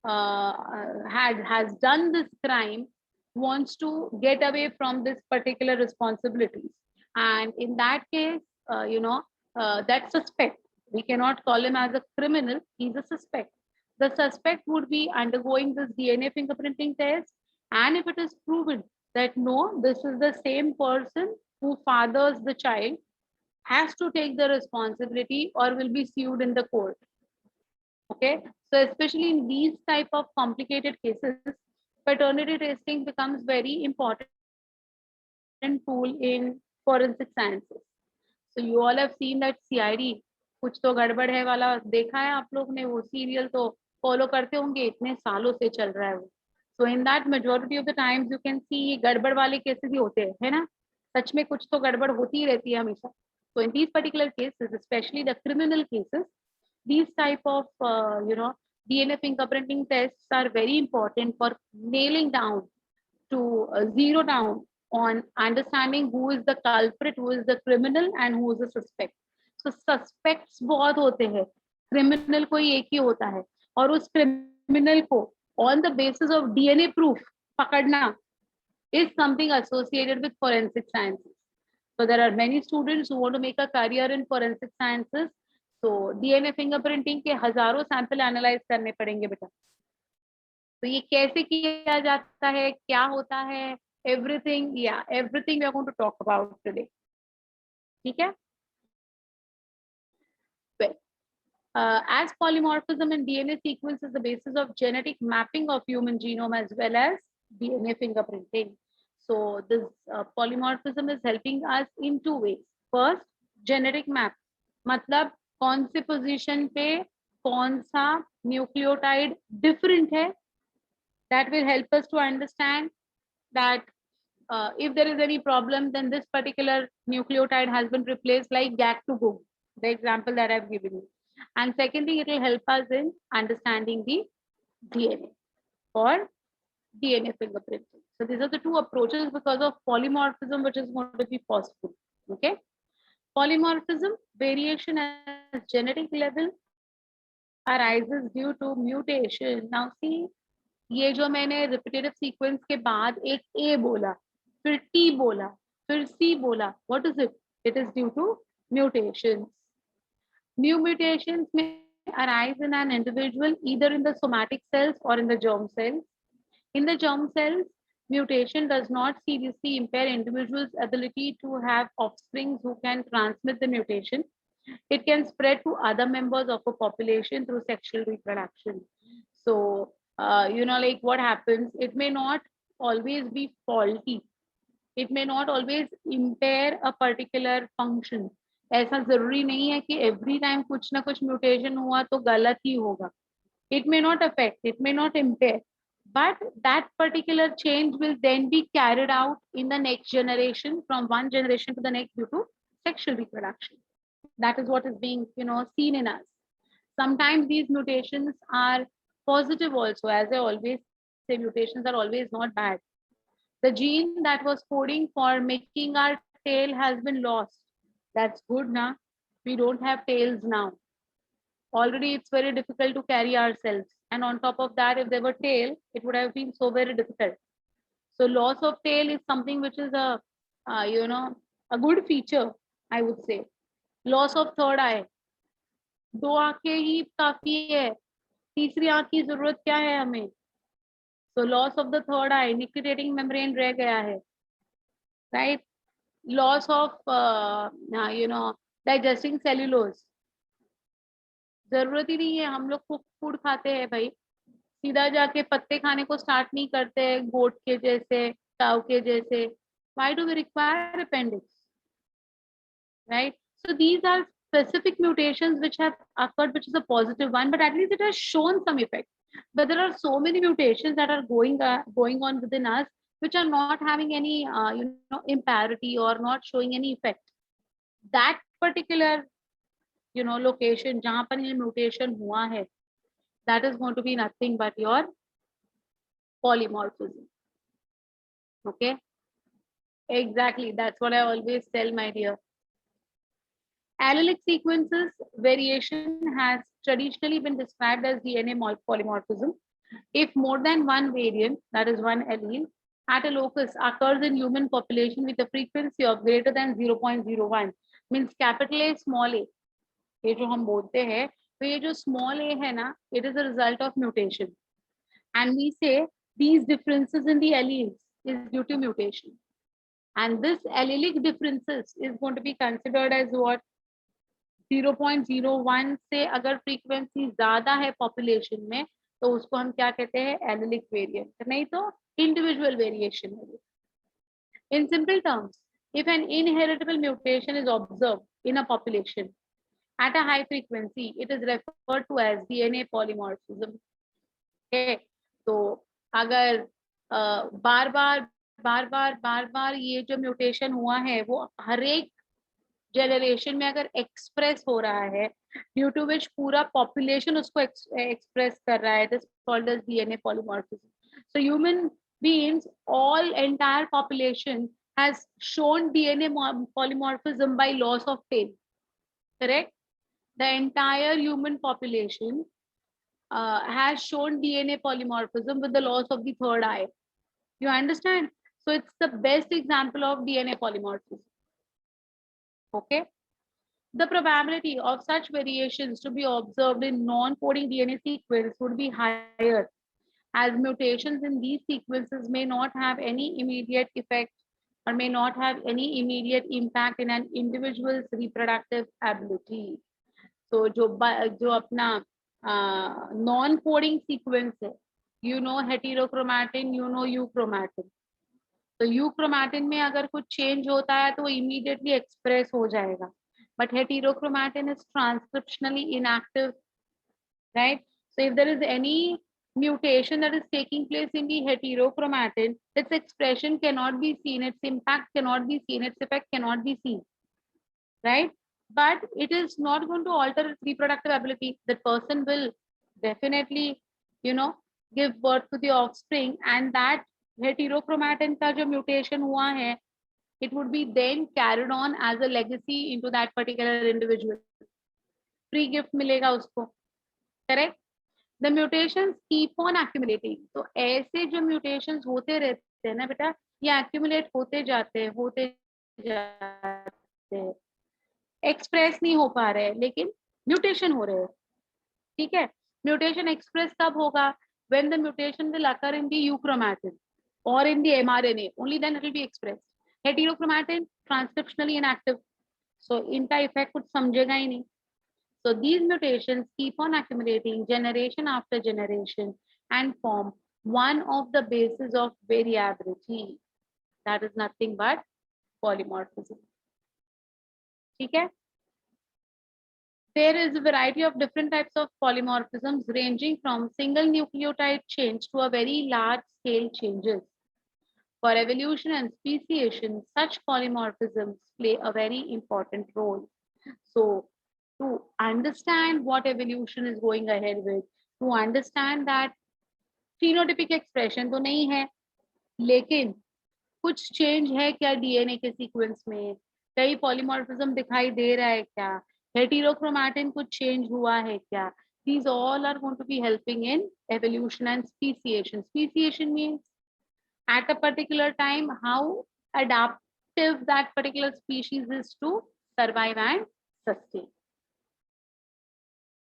has done this crime wants to get away from this particular responsibilities. And in that case, that suspect, we cannot call him as a criminal, he's a suspect. The suspect would be undergoing this DNA fingerprinting test. And if it is proven that no, this is the same person who fathers the child, has to take the responsibility or will be sued in the court. Okay, so especially in these type of complicated cases, paternity testing becomes very important tool in forensic sciences. So you all have seen that CID, कुछ तो गड़बड़ है वाला देखा है आप लोग ने, वो सीरियल तो फॉलो करते होंगे, इतने सालों से चल रहा है वो. So in that majority of the times you can see गड़बड़ वाले केसेस ही होते हैं, है ना? सच में कुछ तो गड़बड़ होती ही रहती है हमेशा. So in these particular cases, especially the criminal cases, these type of DNA fingerprinting tests are very important for nailing down to zero down on understanding who is the culprit, who is the criminal, and who is the suspect. So suspects बहुत होते हैं, criminal कोई एक ही होता है, और उस criminal को on the basis of DNA proof पकड़ना is something associated with forensic sciences. So there are many students who want to make a career in forensic sciences. So DNA fingerprinting के हजारों sample analyze करने पड़ेंगे बेटा. तो ये कैसे किया जाता है, क्या होता है, everything we are going to talk about today. ठीक है? Well, as polymorphism in DNA sequence is the basis of genetic mapping of human genome as well as DNA fingerprinting. So this polymorphism is helping us in two ways. First, genetic map, मतलब कौन से position पे कौन सा nucleotide different है. That will help us to understand that if there is any problem, then this particular nucleotide has been replaced, like GAC2GO, the example that I've given you. And second thing, it will help us in understanding the DNA or DNA fingerprinting. So these are the two approaches because of polymorphism, which is going to be possible. Okay. Polymorphism, variation at genetic level arises due to mutation. Now see, ये जो मैंने repetitive sequence के बाद एक A बोला, फिर T बोला, फिर C बोला, what is it? It is due to mutations. New mutations may arise in an individual either in the somatic cells or in the germ cells. In the germ cells, mutation does not seriously impair individuals' ability to have offspring who can transmit the mutation. It can spread to other members of a population through sexual reproduction. So, like what happens, it may not always be faulty. It may not always impair a particular function. ऐसा जरूरी नहीं है कि every time कुछ ना कुछ mutation हुआ तो गलत ही होगा. It may not affect, it may not impair, but that particular change will then be carried out in the next generation, from one generation to the next, due to sexual reproduction. That is what is being, seen in us. Sometimes these mutations are positive also. As I always say, mutations are always not bad. The gene that was coding for making our tail has been lost. That's good, na? We don't have tails now. Already it's very difficult to carry ourselves. And on top of that, if there were tail, it would have been so very difficult. So loss of tail is something which is a good feature, I would say. Loss of third eye. दो आंखें ही काफी है, तीसरी आंख की जरूरत क्या है हमें? So loss of the third eye, nictitating membrane रह गया है, right? Loss of digesting cellulose. जरूरत ही नहीं है, हम लोग कुक फूड खाते हैं भाई, सीधा जाके पत्ते खाने को स्टार्ट नहीं करते हैं गोट के जैसे, काऊ के जैसे. Why do we require appendix? Right? So these are specific mutations which have occurred, which is a positive one, but at least it has shown some effect. But there are so many mutations that are going on within us, which are not having any imparity or not showing any effect. That particular location जहाँ पर ये mutation हुआ है, that is going to be nothing but your polymorphism. Okay, exactly, that's what I always tell, my dear. Allelic sequences variation has traditionally been described as DNA polymorphism. If more than one variant, that is one allele, at a locus occurs in human population with a frequency of greater than 0.01, means capital A, small a. ये जो हम बोलते हैं, तो ये जो small a है ना, it is a result of mutation. And we say these differences in the alleles is due to mutation. And this allelic differences is going to be considered as what? 0.01 से अगर frequency ज्यादा है population में, तो उसको हम क्या कहते हैं? एलिलिक वेरिएंट, नहीं तो इंडिविजुअल वेरिएशन है. In simple terms, if an inheritable mutation is observed in a population at a high frequency, it is referred to as DNA polymorphism. Okay, तो अगर बार बार ये जो म्यूटेशन हुआ है वो हर एक जनरेशन में अगर एक्सप्रेस हो रहा है, ड्यू टू विच पूरा पॉपुलेशन उसको एक्सप्रेस कर रहा है, this called as DNA polymorphism. So human beings, all entire population has shown DNA polymorphism by loss of tail. Correct? The entire human population has shown DNA polymorphism with the loss of the third eye. You understand? So it's the best example of DNA polymorphism. Okay, the probability of such variations to be observed in non-coding DNA sequence would be higher, as mutations in these sequences may not have any immediate effect or may not have any immediate impact in an individual's reproductive ability. So जो अपना non-coding sequence है, heterochromatin, euchromatin. तो euchromatin में अगर कुछ change होता है तो वो इमीडिएटली एक्सप्रेस हो जाएगा, but heterochromatin is transcriptionally inactive, right? So if there is any mutation that is taking place in the heterochromatin, its expression cannot be seen, its impact cannot be seen, its effect cannot be seen, right? But it is not going to alter its reproductive ability. The person will definitely give birth to the offspring, and that heterochromatin का जो mutation हुआ है it would be then carried on as a legacy into that particular individual. Free gift मिलेगा उसको, correct? The mutations keep on accumulating. तो ऐसे जो mutations होते रहते हैं ना बेटा, ये accumulate होते जाते हैं, एक्सप्रेस नहीं हो पा रहे, लेकिन म्यूटेशन हो रहे हैं, ठीक है? म्यूटेशन एक्सप्रेस कब होगा? when the mutation will occur in the euchromatin or in the mRNA, only then it will be expressed. Heterochromatin transcriptionally inactive, so इनका इफेक्ट कुछ समझेगा ही नहीं. So these mutations keep on accumulating generation after generation and form one of the bases of variability, that is nothing but polymorphism. ठीक है? There is a variety of different types of polymorphisms ranging from single nucleotide change to a very large scale changes. For evolution and speciation, such polymorphisms play a very important role. So to understand what evolution is going ahead with, to understand that phenotypic expression तो नहीं है, लेकिन कुछ change है क्या DNA के sequence में, कई पॉलीमॉर्फिज्म दिखाई दे रहा है क्या, हेटेरोक्रोमैटिन कुछ चेंज हुआ है क्या, these all are going to be helping in evolution and speciation. Speciation means at a particular time how adaptive that particular species is to survive and sustain.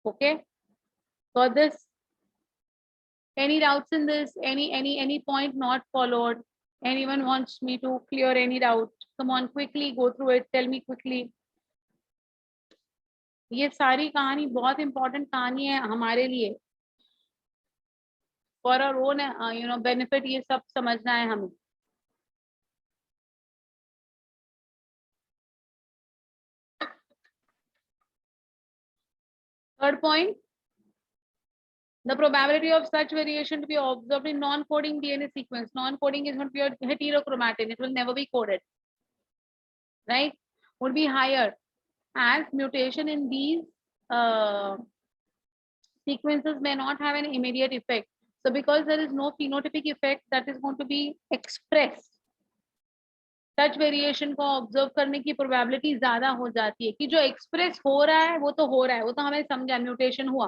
Okay, for this, any doubts in this, any point not followed, anyone wants me to clear any doubt? Come on, quickly go through it, tell me quickly. ये सारी कहानी बहुत important कहानी है हमारे लिए, for our own benefit, ये सब समझना है हमें. Third point, the probability of such variation to be observed in non-coding DNA sequence. Non-coding is not pure heterochromatin, it will never be coded, right? Would be higher, as mutation in these sequences may not have an immediate effect. So because there is no phenotypic effect that is going to be expressed, such variation को observe करने की probability ज्यादा हो जाती है कि जो express हो रहा है वो तो हो रहा है, वो तो हमें समझा, म्यूटेशन हुआ,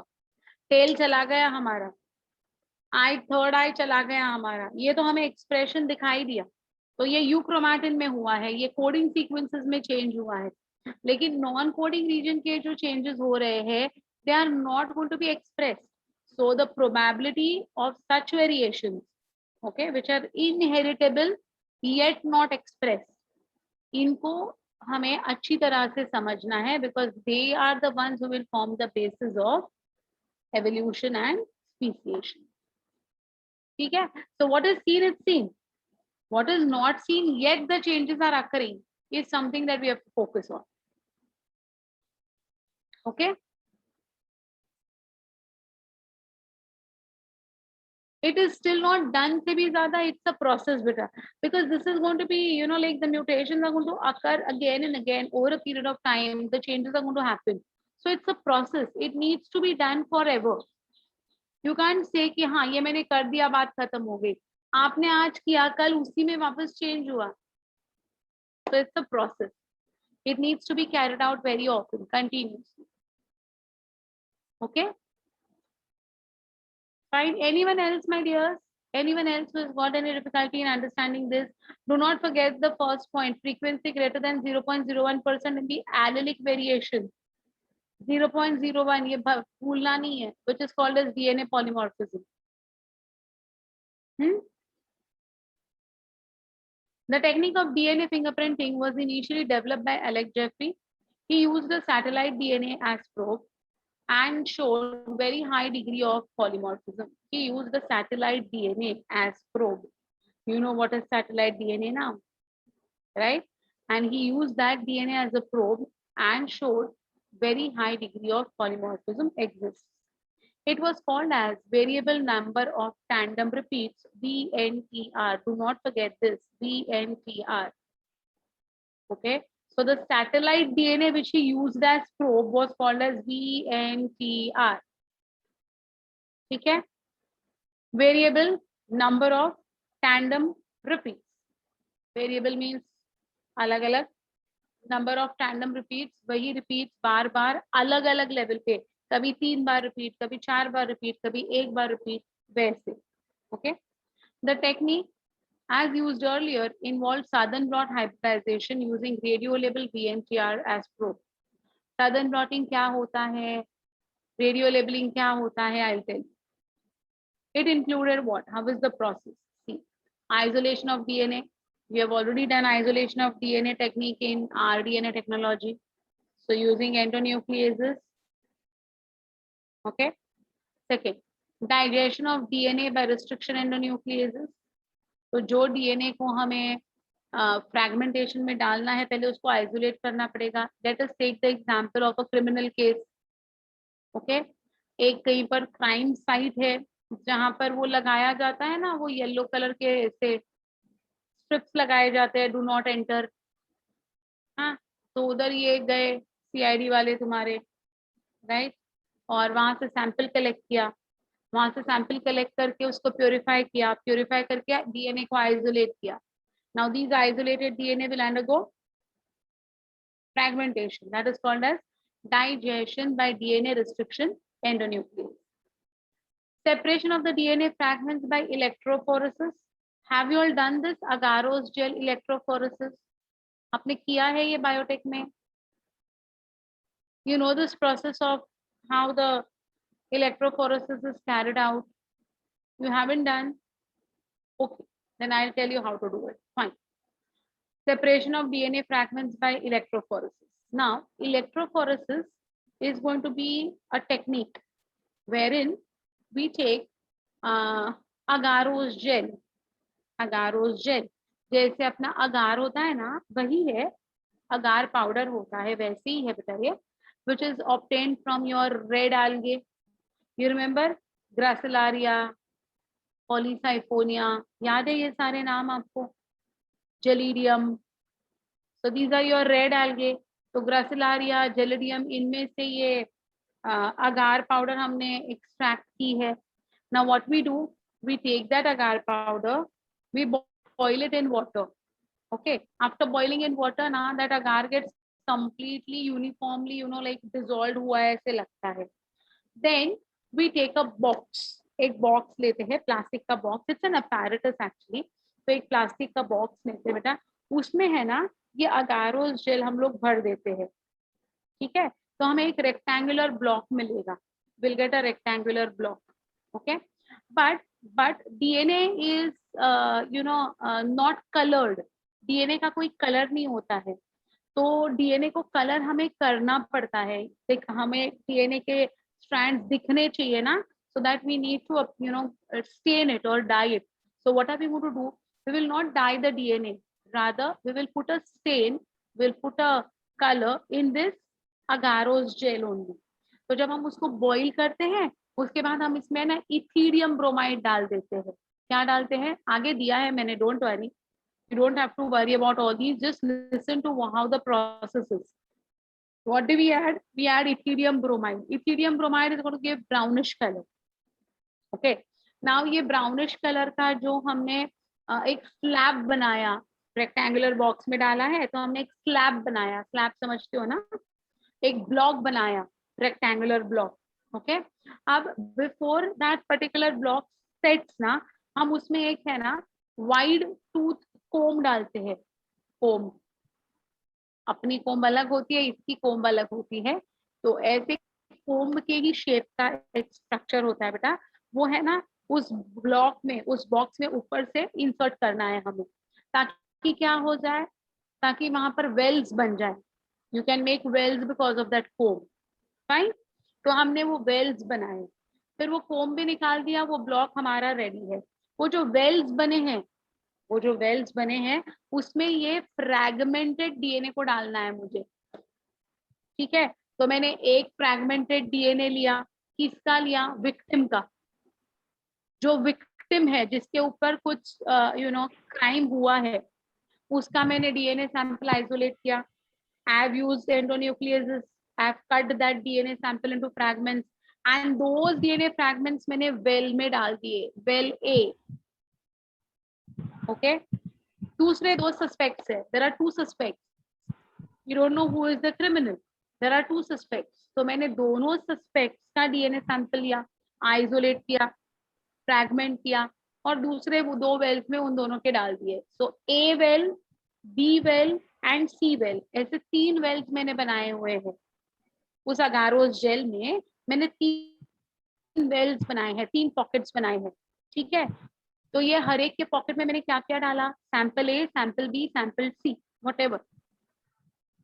टेल चला गया हमारा, आई थर्ड आई चला गया हमारा, ये तो हमें एक्सप्रेशन दिखाई दिया, तो ये यूक्रोमैटिन में हुआ है, ये कोडिंग सीक्वेंसेस में चेंज हुआ है. लेकिन नॉन कोडिंग रीजन के जो चेंजेस हो रहे हैं, they are not going to be expressed. So the probability of such variations, okay, which are inheritable yet not expressed, इनको हमें अच्छी तरह से समझना है, because they are the ones who will form the basis of evolution and speciation. ठीक है? So what is seen is seen. What is not seen yet the changes are occurring is something that we have to focus on. Okay? It is still not done से भी ज़्यादा, it's a process बेटा, because this is going to be, you know, like the mutations are going to occur again and again over a period of time, the changes are going to happen. So it's a process, it needs to be done forever. You can't say कि हाँ ये मैंने कर दिया, बात खत्म हो गई, आपने आज किया कल उसी में वापस चेंज हुआ. So it's a process, it needs to be carried out very often, continuously. Okay, fine. Anyone else, my dears? Anyone else who has got any difficulty in understanding this? Do not forget the first point, frequency greater than 0.01% in the allelic variation. 0.01 ये भूलना नहीं है, which is called as DNA polymorphism. The technique of DNA fingerprinting was initially developed by Alec Jeffrey. He used a satellite DNA as probe and showed very high degree of polymorphism. He used the satellite DNA as probe. You know what is satellite DNA now, right? And he used that DNA as a probe and showed very high degree of polymorphism exists. It was called as variable number of tandem repeats, VNTR. Do not forget this, VNTR. Okay, so the satellite DNA which he used as probe was called as VNTR. ठीक है? Variable number of tandem repeats. Variable means अलग अलग number of tandem repeats, वही repeats बार बार अलग अलग level पे, कभी 3 बार repeat, कभी 4 बार रिपीट, कभी 1 बार रिपीट, वैसे. Okay. The technique as used earlier involved southern blot hybridization using radio label VNTR as proof. southern blotting क्या होता है, radio labeling क्या होता है, I'll tell you. It included what? How is the process? See, isolation of DNA. We have already done isolation of DNA technique in rDNA technology. So using endonucleases. Okay. Second, digestion of DNA by restriction endonucleases. तो जो DNA को हमें fragmentation में डालना है, पहले उसको isolate करना पड़ेगा. Let us take the example of a criminal case. Okay. एक कहीं पर क्राइम साइट है जहां पर वो लगाया जाता है ना, वो येलो कलर के ऐसे स्ट्रिप्स लगाए जाते हैं, डू नॉट एंटर. हाँ, तो उधर ये गए सीआईडी वाले तुम्हारे, राइट, और वहां से सैंपल कलेक्ट किया, वहां से सैंपल कलेक्ट करके उसको प्योरीफाई किया, प्योरीफाई करके डीएनए को आइसोलेट किया. Now these isolated DNA will undergo fragmentation, that is called as digestion by DNA restriction endonuclease. Separation of the DNA fragments by electrophoresis. Have you all done this agarose gel electrophoresis? आपने किया है ये biotech में? You know this process of how the electrophoresis is carried out? You haven't done? Okay, then I'll tell you how to do it. Fine. Separation of DNA fragments by electrophoresis. Now, electrophoresis is going to be a technique wherein we take agarose gel. Agarose gel, जैसे अपना अगार होता है ना, वही है, अगार powder होता है, वैसे ही है बेटा ये, which is obtained from your red algae. You remember Gracilaria, Polysyphonia, याद है ये सारे नाम आपको? Gelidium. So these are your red algae. तो Gracilaria, Gelidium, इनमें से ये agar powder हमने extract की है. Now what we do, we take that agar powder, we boil it in water. Okay, after boiling in water ना, that agar gets completely uniformly, you know, like dissolved हुआ है ऐसे लगता है. Then we take a box, एक box लेते हैं, plastic का box, it's an apparatus actually. तो एक प्लास्टिक का बॉक्स लेते हैं बेटा, उसमें है ना ये अगारोस जेल हम लोग भर देते हैं. ठीक है, तो हमें एक रेक्टेंगुलर ब्लॉक मिलेगा, will get a rectangular block. Okay, but DNA is you know not coloured. DNA का कोई कलर नहीं होता है, तो डीएनए को कलर हमें करना पड़ता है. हमें डीएनए के स्ट्रैंड्स दिखने चाहिए ना, so that we need to you know stain it or dye it. So what are we going to do? We will not dye the DNA, rather we will put a stain, we'll put a color in this agarose gel only. तो जब हम उसको boil करते हैं, उसके बाद हम इसमें ना इथीडियम ब्रोमाइड डाल देते हैं. क्या डालते हैं आगे दिया है मैंने, don't worry, you don't have to worry about all these, just listen to how the process is. What do we add? We add ethidium bromide. Ethidium bromide is going to give brownish color. Okay, now ये brownish color का जो हमने एक slab बनाया, rectangular box में डाला है, तो हमने एक स्लैब बनाया, स्लैब समझते हो ना, एक ब्लॉक बनाया, रेक्टेंगुलर ब्लॉक. ओके, अब before that particular block sets ना, हम उसमें एक है ना वाइड टूथ कोम डालते हैं. कोम, अपनी कोम अलग होती है, इसकी कोम अलग होती है, तो ऐसे कोम के ही शेप का एक स्ट्रक्चर होता है बेटा, वो है ना उस ब्लॉक में, उस बॉक्स में ऊपर से इंसर्ट करना है हमें, ताकि क्या हो जाए, ताकि वहां पर वेल्स बन जाए. You can make wells because of that कोम. फाइन, तो हमने वो वेल्स बनाए, फिर वो कोम भी निकाल दिया, वो ब्लॉक हमारा रेडी है. वो जो वेल्स बने हैं, वो जो वेल्स बने हैं उसमें ये फ्रैगमेंटेड डीएनए को डालना है मुझे. ठीक है, तो मैंने एक फ्रैगमेंटेड डीएनए लिया, किसका लिया? विक्टिम का. जो विक्टिम है, जिसके ऊपर कुछ यू नो क्राइम हुआ है, उसका मैंने डीएनए सैंपल आइसोलेट किया. I have used endonucleases, I have cut that DNA sample into fragments, and those DNA fragments मैंने वेल में डाल दिए, वेल ए. ओके, दूसरे दो सस्पेक्ट्स है, there are two suspects, you don't know who is the criminal, there are two suspects. तो मैंने दोनों सस्पेक्ट्स का डीएनए सैंपल लिया, आइसोलेट किया, फ्रैगमेंट किया और दूसरे वो दो वेल्स में उन दोनों के डाल दिए। So A well, B well and C well, ऐसे 3 वेल्स मैंने बनाए हुए हैं। उस अगारोस जेल में मैंने 3 वेल्स बनाए हैं, 3 पॉकेट्स बनाए हैं, ठीक है। तो ये हर एक के पॉकेट में मैंने क्या क्या डाला, सैंपल ए, सैंपल बी, सैंपल सी, व्हाटएवर,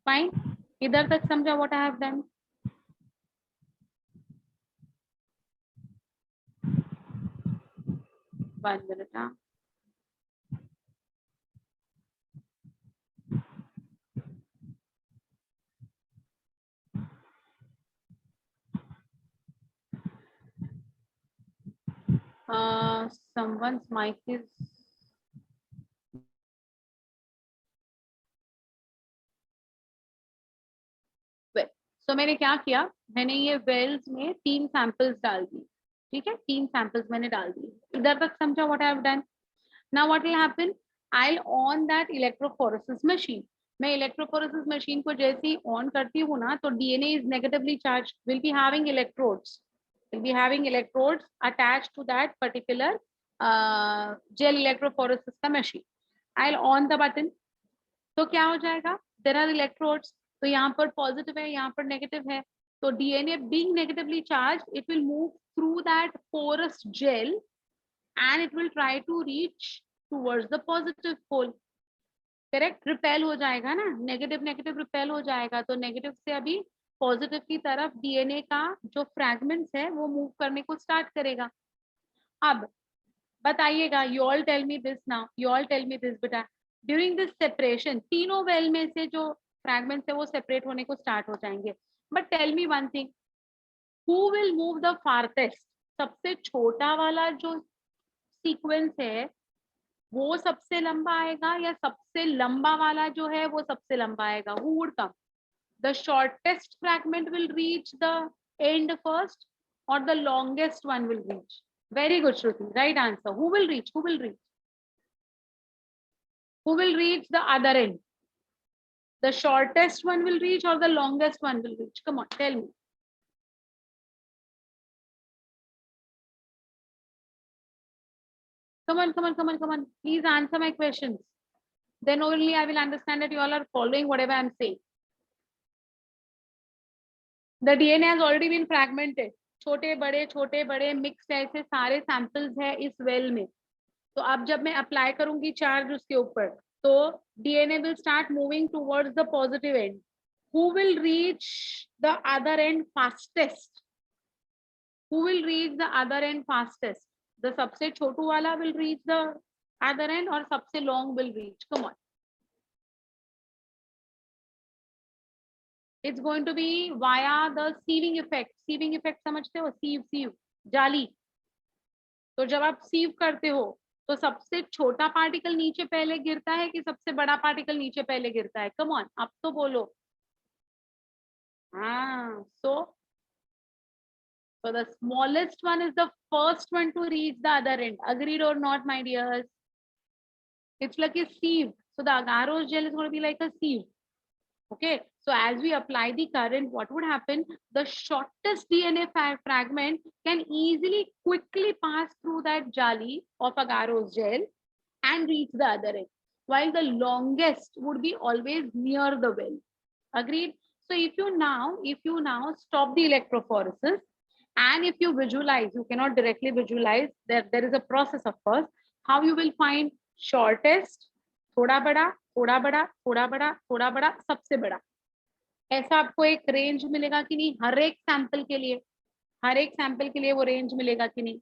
फाइन। इधर तक समझा what I have done? 1 minute. हाँ, someone's mic is well. So मैंने क्या किया, मैंने ये वेल्स में 3 सैंपल्स डाल दिए, ठीक है, 3 सैंपल्स मैंने डाल दिए। इधर तक समझा what I have done? Now what will happen, I will on that electrophoresis machine. मैं इलेक्ट्रोफोरेसिस मशीन को जैसे ही ऑन करती हूँ ना, तो DNA is negatively charge, will be having electrodes, will be having electrodes attached to that particular gel electrophoresis का machine. I'll on the button. तो क्या हो जाएगा, there are electrodes, तो यहाँ पर पॉजिटिव है, यहाँ पर नेगेटिव है, तो DNA being negatively charged, it will move through that porous gel and it will try to reach towards the positive pole. Correct, repel हो जाएगा ना, नेगेटिव नेगेटिव रिपेल हो जाएगा, तो नेगेटिव से अभी पॉजिटिव की तरफ डीएनए का जो फ्रैगमेंट्स है वो मूव करने को स्टार्ट करेगा। अब बताइएगा, you all tell me this now, you all tell me this बेटा, ड्यूरिंग दिस सेपरेशन तीनों वेल में से जो फ्रैगमेंट्स है वो सेपरेट होने को स्टार्ट हो जाएंगे, but tell me one thing, who will move the farthest, सबसे छोटा वाला जो सीक्वेंस है वो सबसे लंबा आएगा या सबसे लंबा वाला जो है वो सबसे लंबा आएगा? Who would come, the shortest fragment will reach the end first और the longest one will reach? Very good Shruti, right answer. Who will reach, who will reach, who will reach the other end? The shortest one will reach or the longest one will reach? Come on, tell me. Come on, come on, come on, come on. Please answer my questions. Then only I will understand that you all are following whatever I am saying. The DNA has already been fragmented. छोटे बड़े mix ऐसे सारे samples है इस well में। तो अब जब मैं अप्लाई करूंगी चार्ज उसके ऊपर, तो DNA will start moving towards the positive and. Who will reach the other end fastest? Who will reach the other end fastest? The सबसे छोटू वाला will reach the other end और सबसे long will reach? Come on. It's going to be via the sieving effect. Sieving effect समझते हो? sieve जाली। तो जब आप सीव करते हो तो सबसे छोटा पार्टिकल नीचे पहले गिरता है कि सबसे बड़ा पार्टिकल नीचे पहले गिरता है? कम ऑन, अब तो बोलो। हाँ, so the smallest one is the first one to reach the other end. Agreed or not, my dears? It's like a sieve. So the agarose gel is going to be like a sieve. Okay, so as we apply the current, what would happen? The shortest DNA fragment can easily, quickly pass through that jali of agarose gel and reach the other end, while the longest would be always near the well. Agreed? So if you now stop the electrophoresis and if you visualize, you cannot directly visualize that there is a process, of course, how you will find shortest, थोड़ा बड़ा, थोड़ा बड़ा, थोड़ा बड़ा, थोड़ा बड़ा, सबसे बड़ा, ऐसा आपको एक रेंज मिलेगा कि नहीं? हर एक सैंपल के लिए, हर एक सैंपल के लिए वो रेंज मिलेगा कि नहीं?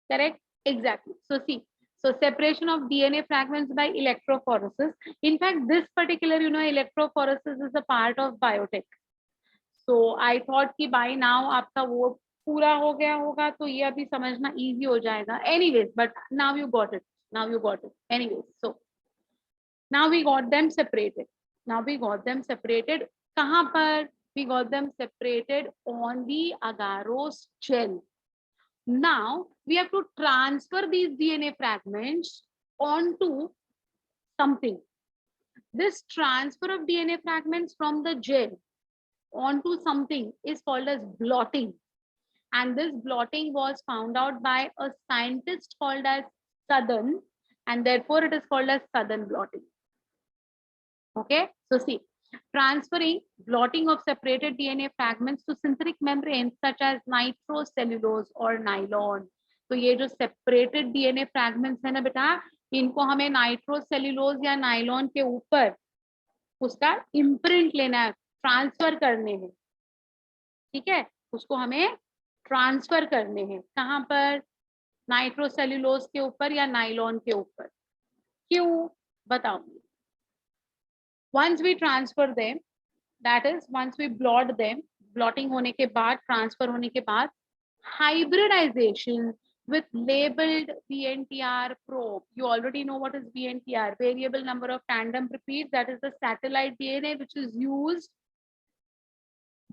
Correct? Exactly. So see, so separation of DNA fragments by electrophoresis. In fact, this particular, electrophoresis is a part of biotech. So I thought कि by now आपका वो पूरा हो गया होगा, तो ये अभी समझना easy हो जाएगा. Anyways, but now you got it. Now you got it. Anyways, so now we got them separated. Now we got them separated. कहाँ पर? We got them separated on the agarose gel. Now we have to transfer these DNA fragments onto something. This transfer of DNA fragments from the gel onto something is called as blotting. And this blotting was found out by a scientist called as Southern, and therefore it is called as Southern blotting. Okay, so see, transferring blotting of separated DNA fragments to synthetic membranes such as nitrocellulose or nylon. तो ये जो separated DNA fragments है ना बेटा, इनको हमें nitrocellulose या nylon के ऊपर उसका इम्प्रिंट लेना है, ट्रांसफर करने हैं, ठीक है, उसको हमें ट्रांसफर करने हैं, कहाँ पर, नाइट्रोसेल्यूलोज के ऊपर या नाइलॉन के ऊपर। क्यों, बताओ। Once we transfer them, that is once we blot them, blotting होने के बाद, transfer होने के बाद, hybridization with labeled VNTR probe. You already know what is VNTR, variable number of tandem repeats. That is the satellite DNA which is used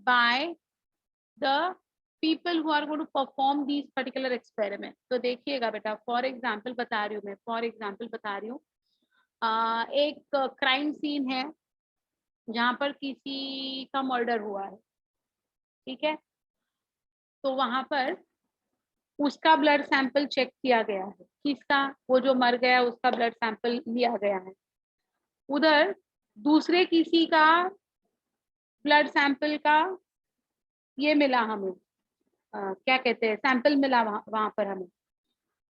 by the people who are going to perform these particular experiments. तो देखिएगा बेटा, for example बता रही हूँ मैं, for example बता रही हूँ, एक क्राइम सीन है जहां पर किसी का मर्डर हुआ है, ठीक है, तो वहां पर उसका ब्लड सैंपल चेक किया गया है, किसका, वो जो मर गया उसका ब्लड सैंपल लिया गया है। उधर दूसरे किसी का ब्लड सैंपल का ये मिला हमें, क्या कहते हैं, सैंपल मिला वहां पर हमें।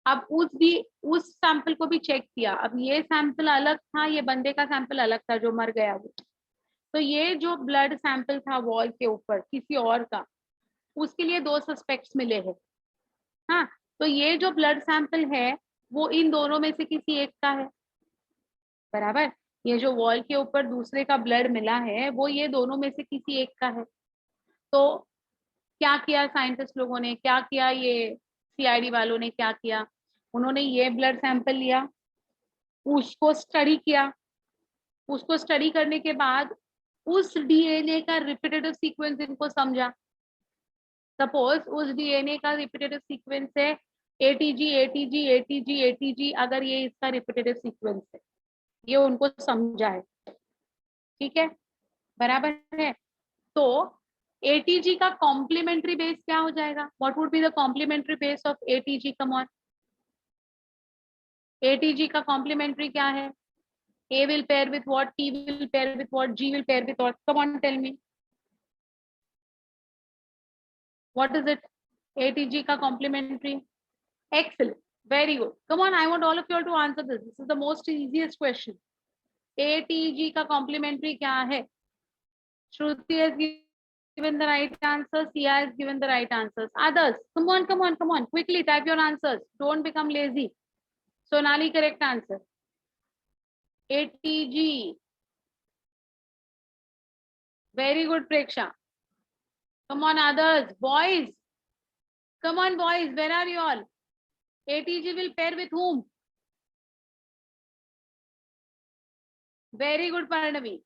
अब उस सैंपल को भी चेक किया, अब ये सैंपल अलग था, ये बंदे का सैंपल अलग था जो मर गया वो, तो ये जो ब्लड सैंपल था वॉल के ऊपर किसी और का, उसके लिए 2 सस्पेक्ट्स मिले हैं। हाँ, तो ये जो ब्लड सैंपल है वो इन दोनों में से किसी एक का है, बराबर। ये जो वॉल के ऊपर दूसरे का ब्लड मिला है वो ये दोनों में से किसी एक का है। तो क्या किया साइंटिस्ट लोगों ने, क्या किया, ये सीआईडी वालों ने क्या किया, उन्होंने ये ब्लड सैंपल लिया, उसको स्टडी किया, उसको स्टडी करने के बाद उस डीएनए का रिपीटेटिव सीक्वेंस इनको समझा। सपोज उस डीएनए का रिपीटेटिव सीक्वेंस है एटीजी एटीजी एटीजी एटीजी, अगर ये इसका रिपीटेटिव सीक्वेंस है, ये उनको समझा है, ठीक है, बराबर है। तो एटीजी का कॉम्प्लीमेंट्री बेस क्या हो जाएगा, what would be the complementary base of ATG, come on, ATG का कॉम्प्लीमेंट्री क्या है, A will pair with what, T will pair with what, G will pair with what, come on tell me, what is it, ATG का complementary, excellent, very good, come on, I want all of you all to answer this, this is the most easiest question, ATG का complementary क्या है, Shruti has given the right answer, Sia has given the right answers, others, come on, come on, come on, quickly type your answers, don't become lazy. Sonali, correct answer, ATG, very good Preksha. Come on, others, boys. Come on, boys. Where are you all? ATG will pair with whom? Very good, Parnavi.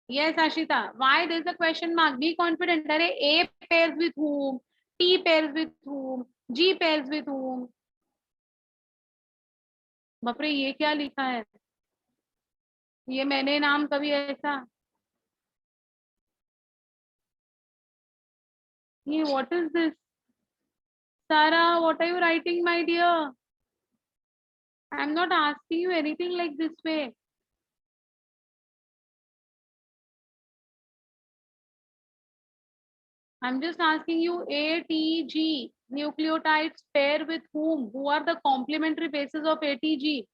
Yes, Ashita. Why there is a question mark? Be confident. Are A pairs with whom? T pairs with whom? G pairs with whom? बापरे, ये क्या लिखा है? ये मैंने नाम कभी ऐसा, ये what is this? Sarah, what are you writing, my dear? I am not asking you anything like this way. I'm just asking you ATG nucleotides pair with whom? Who are the complementary bases of ATG?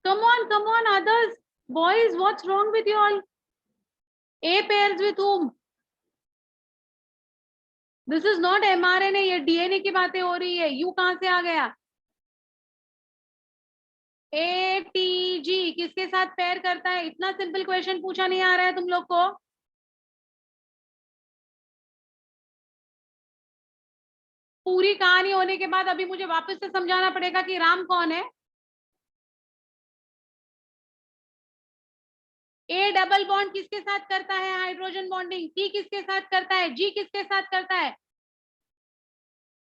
Come on, others. Boys, what's wrong with you all? A pairs with whom? This is not mRNA, ये DNA की बातें हो रही है. U कहां से आ गया? ATG किसके साथ पेयर करता है? इतना सिंपल क्वेश्चन पूछा नहीं आ रहा है तुम लोग को? पूरी कहानी होने के बाद अभी मुझे वापस से समझाना पड़ेगा कि राम कौन है? ए डबल बॉन्ड किसके साथ करता है हाइड्रोजन बॉन्डिंग, टी किसके साथ करता है, जी किसके साथ करता है.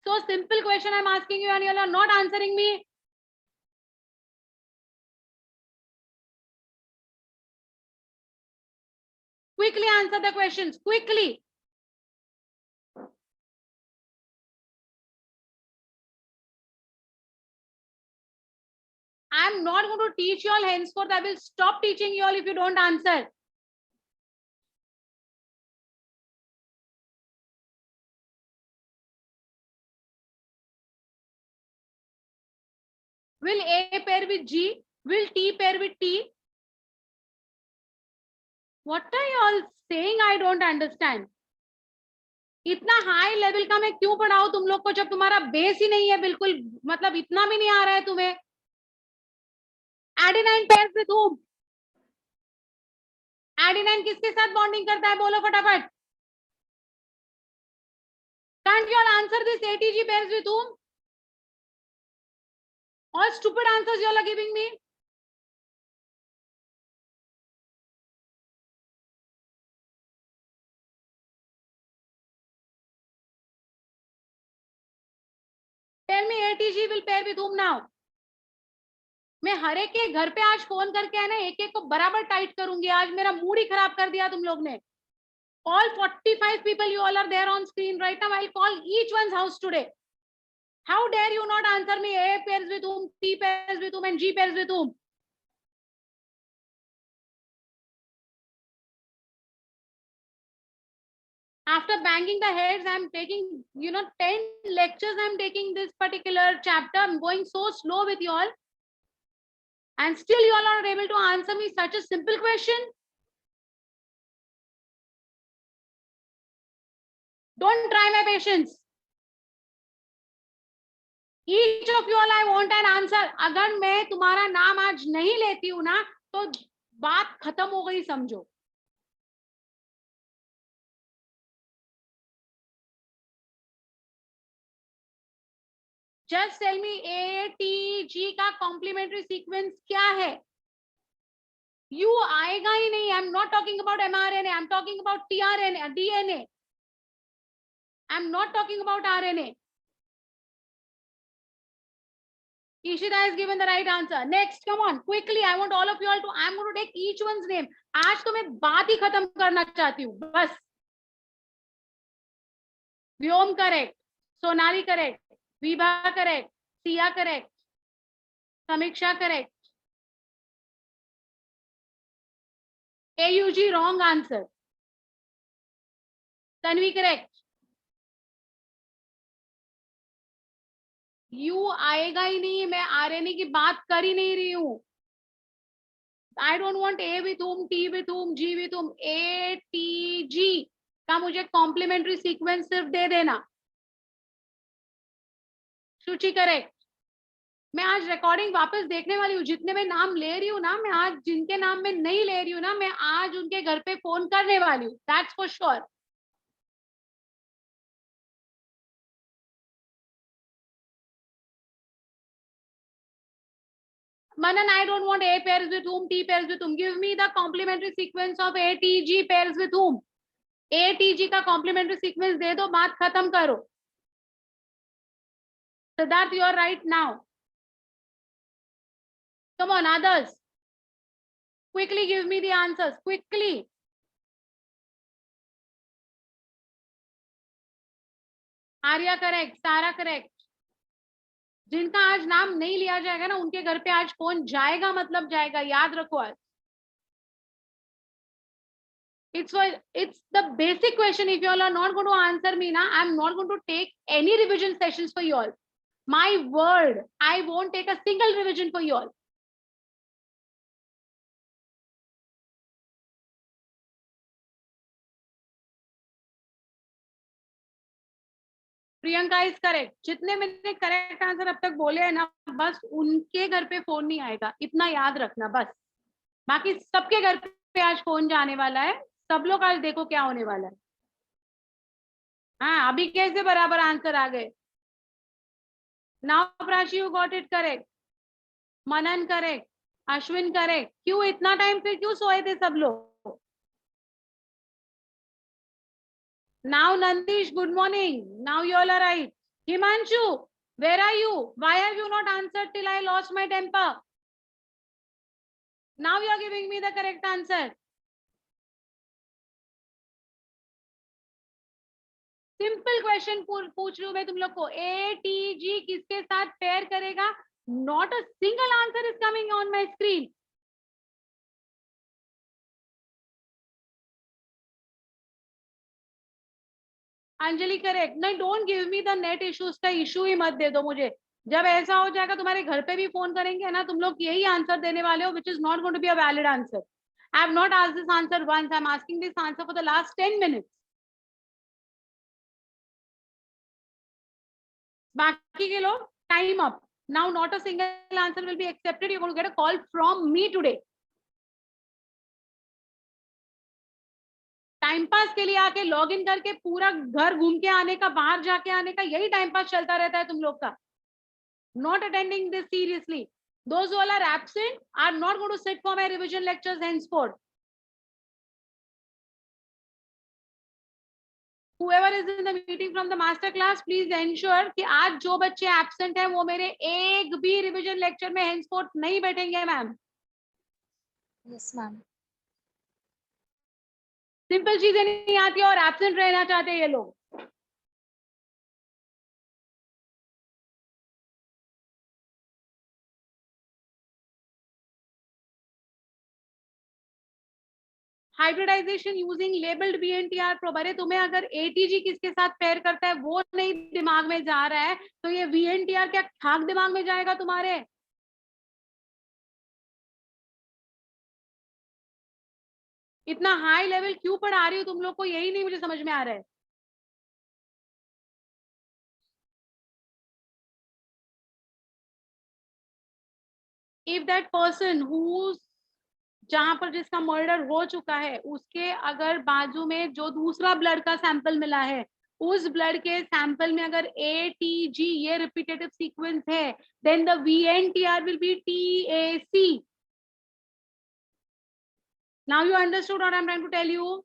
So simple question I'm asking you and you are not answering me. Quickly answer the questions, quickly. I'm not going to teach you all henceforth. I will stop teaching you all if you don't answer. Will A pair with G? Will T pair with T? What are you all saying? I don't understand. इतना high level का मैं क्यों पढ़ाऊं तुम लोग को जब तुम्हारा base ही नहीं है बिल्कुल, मतलब इतना भी नहीं आ रहा है तुम्हें. Adenine pairs with whom? Adenine किसके साथ बॉन्डिंग करता है बोलो फटाफट. Can't you all answer this? ATG pairs with whom? All stupid answers you all are giving me. Tell me ATG will pair with whom now? मैं हर एक के घर पे आज फोन करके है ना एक एक को बराबर टाइट करूंगी. आज मेरा मूड ही खराब कर दिया तुम लोग ने. All 45 people you all are there on screen right now. I'll call each one's house today. How dare you not answer me? A pairs with whom, T pairs with whom, and G pairs with whom? After banging the heads, I'm taking, 10 lectures. I'm taking this particular chapter. I'm going so slow with you all. And still you all are able to answer me such a simple question. Don't try my patience. Each of you all I want an answer. अगर मैं तुम्हारा नाम आज नहीं लेती हूँ ना तो बात खत्म हो गई समझो. Just tell me A, T, G का complementary sequence क्या है? U आएगा ही नहीं. I'm not talking about mRNA. I'm talking about tRNA, DNA. I'm not talking about RNA. Ishita has given the right answer. Next, come on, quickly. I want all of you all to. I'm going to take each one's name. आज तो मैं बात ही खत्म करना चाहती हूँ बस. Vyom correct, Sonali correct, Vibha correct, Siya correct, Sameeksha correct, AUG wrong answer, Tanvi correct. U आएगा ही नहीं. मैं आरएनए की बात कर ही नहीं रही हूँ. I don't want A with whom, T with whom, G with whom. ATG का मुझे कॉम्प्लीमेंट्री सीक्वेंस सिर्फ दे देना. सूची करेक्ट. मैं आज रिकॉर्डिंग वापस देखने वाली हूँ. जितने मैं नाम ले रही हूँ ना, मैं आज जिनके नाम में नहीं ले रही हूँ ना, मैं आज उनके घर पे फोन करने वाली हूँ. That's for sure. Manan, I don't want A pairs with whom, T pairs with whom. Give me the complementary sequence of ATG pairs with whom. ATG का complementary sequence दे दो, बात खत्म करो. Siddharth, you are right now. Come on, others. Quickly give me the answers. Quickly. Arya correct. Sara correct. जिनका आज नाम नहीं लिया जाएगा ना उनके घर पे आज फोन जाएगा मतलब जाएगा. याद रखो आज. It's the basic question. If you all are not going to answer me now, I'm not going to take any revision sessions for you all. My word, I won't take a single revision for you all. Priyanka is correct. जितने मैंने correct answer अब तक बोले हैं ना, बस उनके घर पे फोन नहीं आएगा, इतना याद रखना बस. बाकी सबके घर पे आज फोन जाने वाला है. सब लोग आज देखो क्या होने वाला है. हाँ, अभी कैसे बराबर आंसर आ गए. Now Prachi, you got it correct. Manan correct. Ashwin correct. क्यों इतना टाइम फिर क्यों सोए थे सब लोग? Now Nandish, good morning, now you all are right. Himanshu, where are you? Why have you not answered till I lost my temper? Now you are giving me the correct answer. Simple question पूछ रही हूँ मैं तुम लोग को, A T G किसके साथ pair करेगा? Not a single answer is coming on my screen. Anjali correct. नहीं, don't give me the net issues का इशू ही मत दे दो मुझे। जब ऐसा हो जाएगा तुम्हारे घर पे भी फोन करेंगे ना, तुम लोग यही आंसर देने वाले हो, which is not going to be a valid answer. I have not asked this answer once, I am asking this answer for the last 10 minutes। बाकी के लोग, time up. Now not a single answer will be accepted, you going to get a call from me today. Time pass के लिए आके log in करके पूरा घर घूम के आने का, बाहर जाके आने का, यही टाइम पास चलता रहता है तुम लोग का। Not attending this seriously. Those who all are absent are not going to sit for my revision lectures henceforth. Whoever is in the meeting from the master class, please ensure कि आज जो बच्चे absent हैं वो मेरे एक भी revision lecture में henceforth नहीं बैठेंगे मैम। Yes, ma'am. सिंपल चीजें नहीं आती और absent रहना चाहते हैं ये लोग। Hybridisation using labelled VNTR probe. अरे तुम्हें अगर ATG किसके साथ पेयर करता है वो नहीं दिमाग में जा रहा है, तो ये VNTR क्या ठाक दिमाग में जाएगा तुम्हारे? इतना हाई लेवल क्यों पढ़ा रही हो तुम लोग को, यही नहीं मुझे समझ में आ रहा है। इफ दैट पर्सन हु, जहां पर जिसका मर्डर हो चुका है, उसके अगर बाजू में जो दूसरा ब्लड का सैंपल मिला है, उस ब्लड के सैंपल में अगर ATG ये रिपीटेटिव सीक्वेंस है, then the VNTR will be TAC। Now you understood what I am trying to tell you.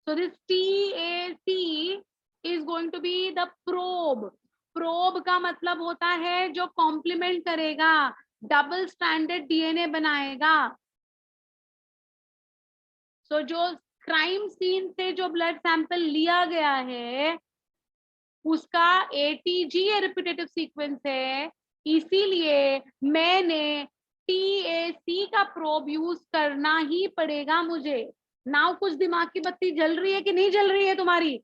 So this TAC is going to be the probe. Probe का मतलब होता है जो कॉम्प्लीमेंट करेगा, डबल स्टैंडर्ड DNA बनाएगा। सो जो crime scene से जो ब्लड सैंपल लिया गया है उसका ATG रिपीटेटिव सीक्वेंस है, इसीलिए मैंने TAC का प्रोब यूज करना ही पड़ेगा मुझे। नाउ कुछ दिमाग की बत्ती जल रही है कि नहीं जल रही है तुम्हारी?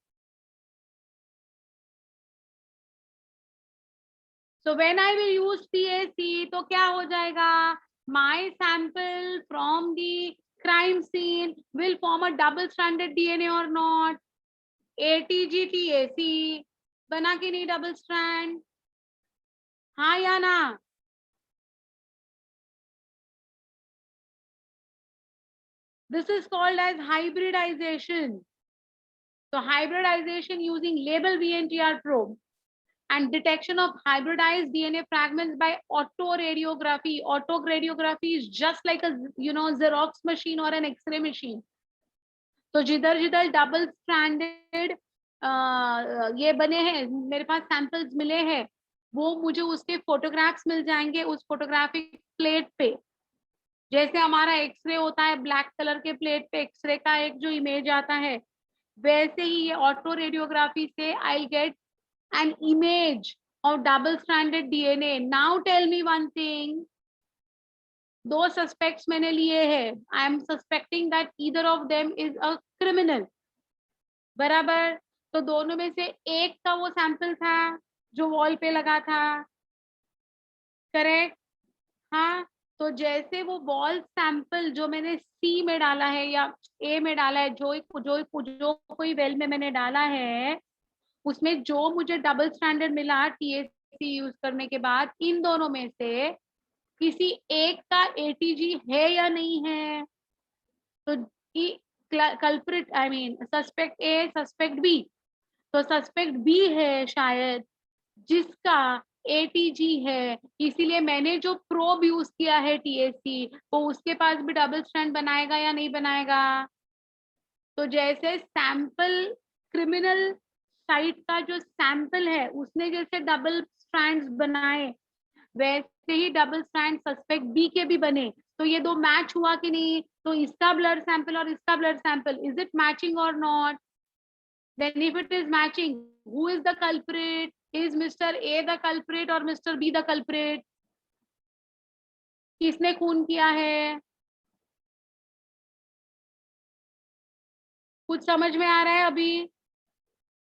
So when I will use TAC तो क्या हो जाएगा? My sample from the crime scene will form a double stranded DNA or not? ATG TAC बना कि नहीं डबल स्ट्रैंड? हाँ या ना? This is called as hybridization. So hybridization using label VNTR probe and detection of hybridized DNA fragments by autoradiography. Autoradiography is just like a Xerox machine or an X-ray machine. तो जिधर जिधर double stranded ये बने हैं, मेरे पास samples मिले हैं, वो मुझे उसके फोटोग्राफ्स मिल जाएंगे उस फोटोग्राफिक प्लेट पे। जैसे हमारा एक्सरे होता है, ब्लैक कलर के प्लेट पे एक्सरे का एक जो इमेज आता है, वैसे ही ये ऑटो रेडियोग्राफी से I get an image of double stranded DNA. Now tell me one thing. दो सस्पेक्ट्स मैंने लिए हैं, I am suspecting that either of them is a criminal, बराबर? तो दोनों में से एक का वो सैंपल था जो वॉल पे लगा था, करेक्ट? हाँ, तो जैसे वो वॉल सैंपल जो मैंने सी में डाला है या ए में डाला है, जो कोई वेल में मैंने डाला है, उसमें जो मुझे डबल स्टैंडर्ड मिला TAC यूज करने के बाद, इन दोनों में से किसी एक का ATG है या नहीं है? तो culprit, I mean suspect A, suspect B, तो सस्पेक्ट B है शायद जिसका ATG है, इसीलिए मैंने जो प्रोब यूज किया है TAC, वो उसके पास भी डबल स्ट्रैंड बनाएगा या नहीं बनाएगा? तो जैसे सैंपल क्रिमिनल साइट का जो सैंपल है उसने जैसे डबल स्ट्रैंड्स बनाए, वैसे ही डबल स्ट्रैंड सस्पेक्ट बी के भी बने। तो ये दो मैच हुआ कि नहीं? तो इसका ब्लड सैंपल और इसका blood sample, is it matching और not? Then if it is matching, who is the culprit? Is Mr. A the culprit or Mr. B the culprit? किसने खून किया है? कुछ समझ में आ रहा है अभी?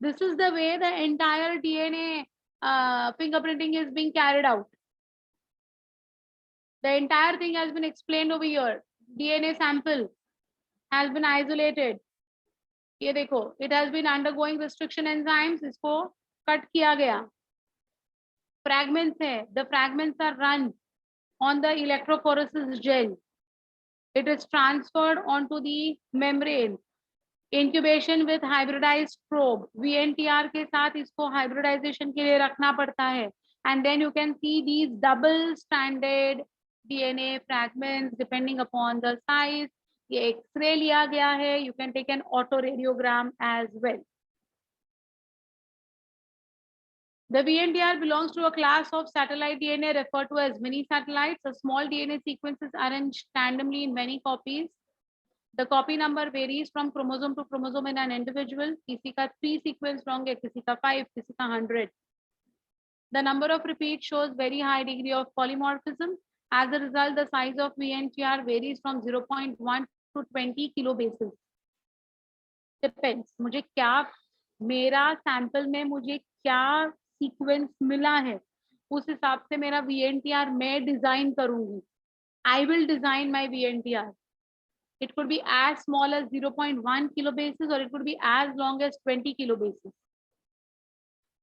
This is the way the entire DNA fingerprinting is being carried out. The entire thing has been explained over here. DNA sample has been isolated. ये देखो, it has been undergoing restriction enzymes, इसको cut किया गया. Fragments है, the fragments are run on the electrophoresis gel. It is transferred onto the membrane. Incubation with hybridized probe. VNTR के साथ इसको hybridization के लिए रखना पड़ता है. And then you can see these double-stranded DNA fragments depending upon the size. ये X-ray लिया गया है. You can take an autoradiograph as well. The VNTR belongs to a class of satellite DNA referred to as mini satellites. A small DNA sequence is arranged randomly in many copies. The copy number varies from chromosome to chromosome in an individual. किसी का 3 sequence wrong है, किसी का 5, किसी का 100. The number of repeats shows very high degree of polymorphism. As a result, the size of VNTR varies from 0.1 to 20 kilobases. Depends. मुझे क्या, मेरा सैंपल में मुझे क्या सीक्वेंस मिला है, उस हिसाब से मेरा VNTR मैं डिजाइन करूंगी. I will design my VNTR. It could be as small as 0.1 kilobases or it could be as long as 20 kilobases.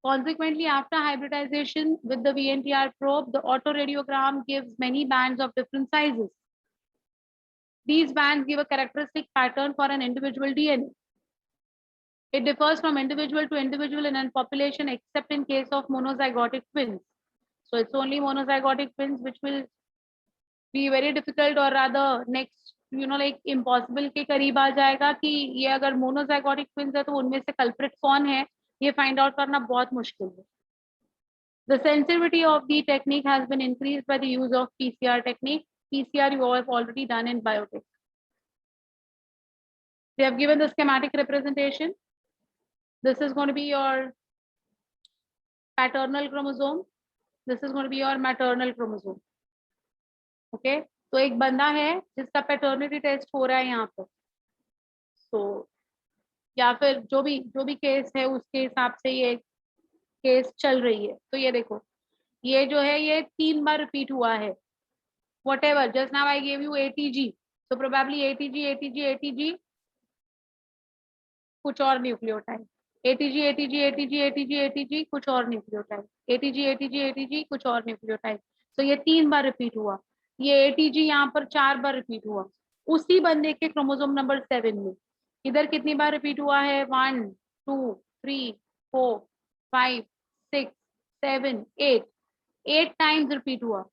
Consequently, after hybridization with the VNTR probe, the autoradiograph gives many bands of different sizes. These bands give a characteristic pattern for an individual DNA. It differs from individual to individual in a population except in case of monozygotic twins. So it's only monozygotic twins which will be very difficult or rather next, like impossible के करीब आ जाएगा कि ये अगर monozygotic twins है तो उनमें से culprit कौन है, ये find out करना बहुत मुश्किल है. The sensitivity of the technique has been increased by the use of PCR technique. PCR you have already done in biotech. They have given the schematic representation. This is going to be your paternal chromosome. This is going to be your maternal chromosome. Okay, तो एक बंदा है जिसका paternity test हो रहा है यहाँ पर, तो या फिर जो भी केस है उसके हिसाब से ये केस चल रही है. तो ये देखो, ये जो है ये 3 बार रिपीट हुआ है. whatever, just now I gave you ATG, so probably ATG कुछ और न्यूक्लियोटाइड, ATG कुछ और न्यूक्लियोटाइड, ATG कुछ और न्यूक्लियोटाइड. तो ये 3 बार रिपीट हुआ. ये ATG यहाँ पर 4 बार रिपीट हुआ उसी बंदे के क्रोमोसोम नंबर 7 में. इधर कितनी बार रिपीट हुआ है? 1 2 3 4 5 6 7 8 8 टाइम्स रिपीट हुआ.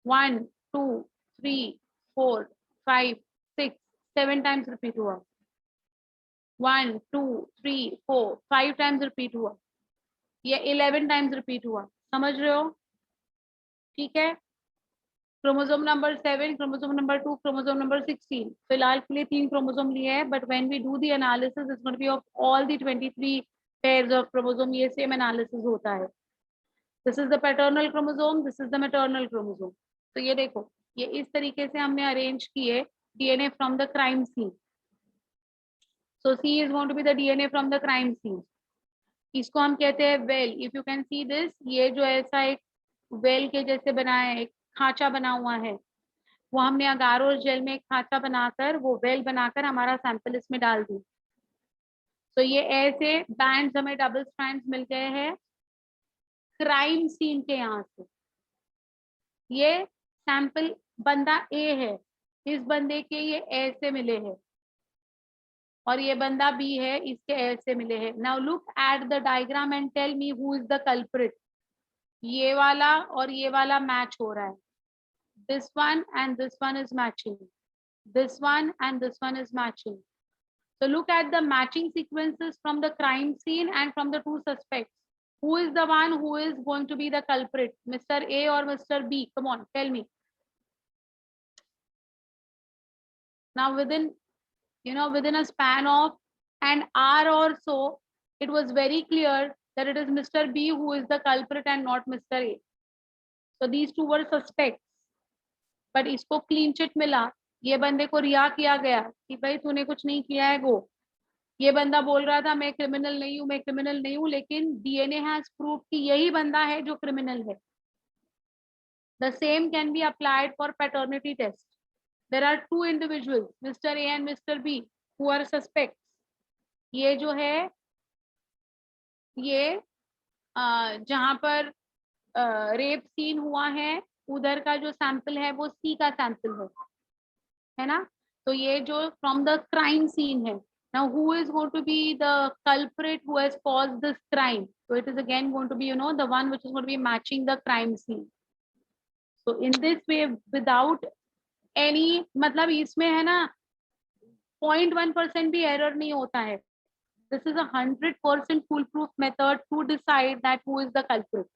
1 2 3 4 5 6 7 टाइम्स रिपीट हुआ. 1 2 3 4 5 टाइम्स रिपीट हुआ. ये 11 टाइम्स रिपीट हुआ. समझ रहे हो? ठीक है. Chromosome number 7, chromosome number 2, chromosome number 16. फिलहाल के लिए 3 क्रोमोसोम लिए हैं, but when we do the analysis it's going to be of all the 23 pairs of chromosome. ये सेम एनालिसिस होता है. This is the paternal chromosome, this is the maternal chromosome. तो ये देखो, ये इस तरीके से हमने अरेंज किए DNA from the crime scene. So C is going to be the DNA from the crime scene. इसको हम कहते हैं well. If you can see this, ये जो ऐसा एक वेल के जैसे बना है, एक खांचा बना हुआ है, वो हमने अगारो जेल में एक खांचा बनाकर वो वेल बनाकर हमारा सैंपल इसमें डाल दी. तो ये ऐसे बैंड्स हमें डबल स्ट्रैंड्स मिल गए हैं क्राइम सीन के. यहाँ से ये सैंपल बंदा ए है, इस बंदे के ये ऐसे मिले हैं, और ये बंदा बी है, इसके ऐसे मिले हैं. Now look at the diagram and tell me who is the culprit. ये वाला और ये वाला मैच हो रहा है. This one and this one is matching. This one and this one is matching. So look at the matching sequences from the crime scene and from the two suspects. Who is the one who is going to be the culprit? Mr. A or Mr. B? Come on, tell me. Now within, within a span of an hour or so, it was very clear that it is Mr. B who is the culprit and not Mr. A. So these two were suspects. But इसको clean chit मिला. ये बंदे को रिहा किया गया कि भाई तूने कुछ नहीं किया है गो. ये बंदा बोल रहा था मैं क्रिमिनल नहीं हूं, मैं क्रिमिनल नहीं हूं, लेकिन डीएनए हैज प्रूव कि यही बंदा है जो क्रिमिनल है. The same can be applied for paternity test. There are two individuals, Mr. A and Mr. B, who are suspects. ये जो है ये जहां पर रेप सीन हुआ है उधर का जो सैंपल है वो सी का सैंपल है ना. तो ये जो फ्रॉम द क्राइम सीन है. Now who is going to be the culprit who has caused this crime? So it is again going to be the one which is going to be matching the crime scene. So in this way without any मतलब इसमें है ना 0.1% भी error नहीं होता है. This is 100% foolproof method to decide that who is the culprit.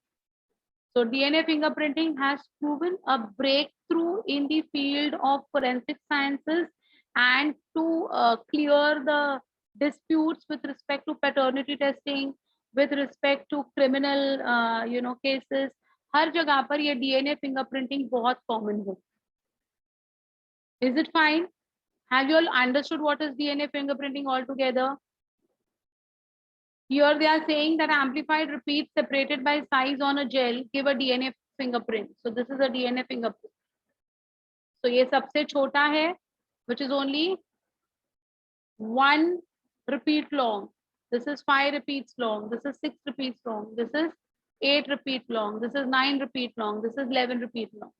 So DNA fingerprinting has proven a breakthrough in the field of forensic sciences and to clear the disputes with respect to paternity testing, with respect to criminal cases. हर जगह पर ये DNA fingerprinting बहुत common है. Is it fine? Have you all understood what is DNA fingerprinting altogether? Here they are saying that amplified repeats separated by size on a gel give a DNA fingerprint. So this is a DNA fingerprint. So ये सबसे छोटा है, which is only 1 repeat long. This is 5 repeats long. This is 6 repeats long. This is 8 repeat long. This is 9 repeat long. This is 11 repeat long.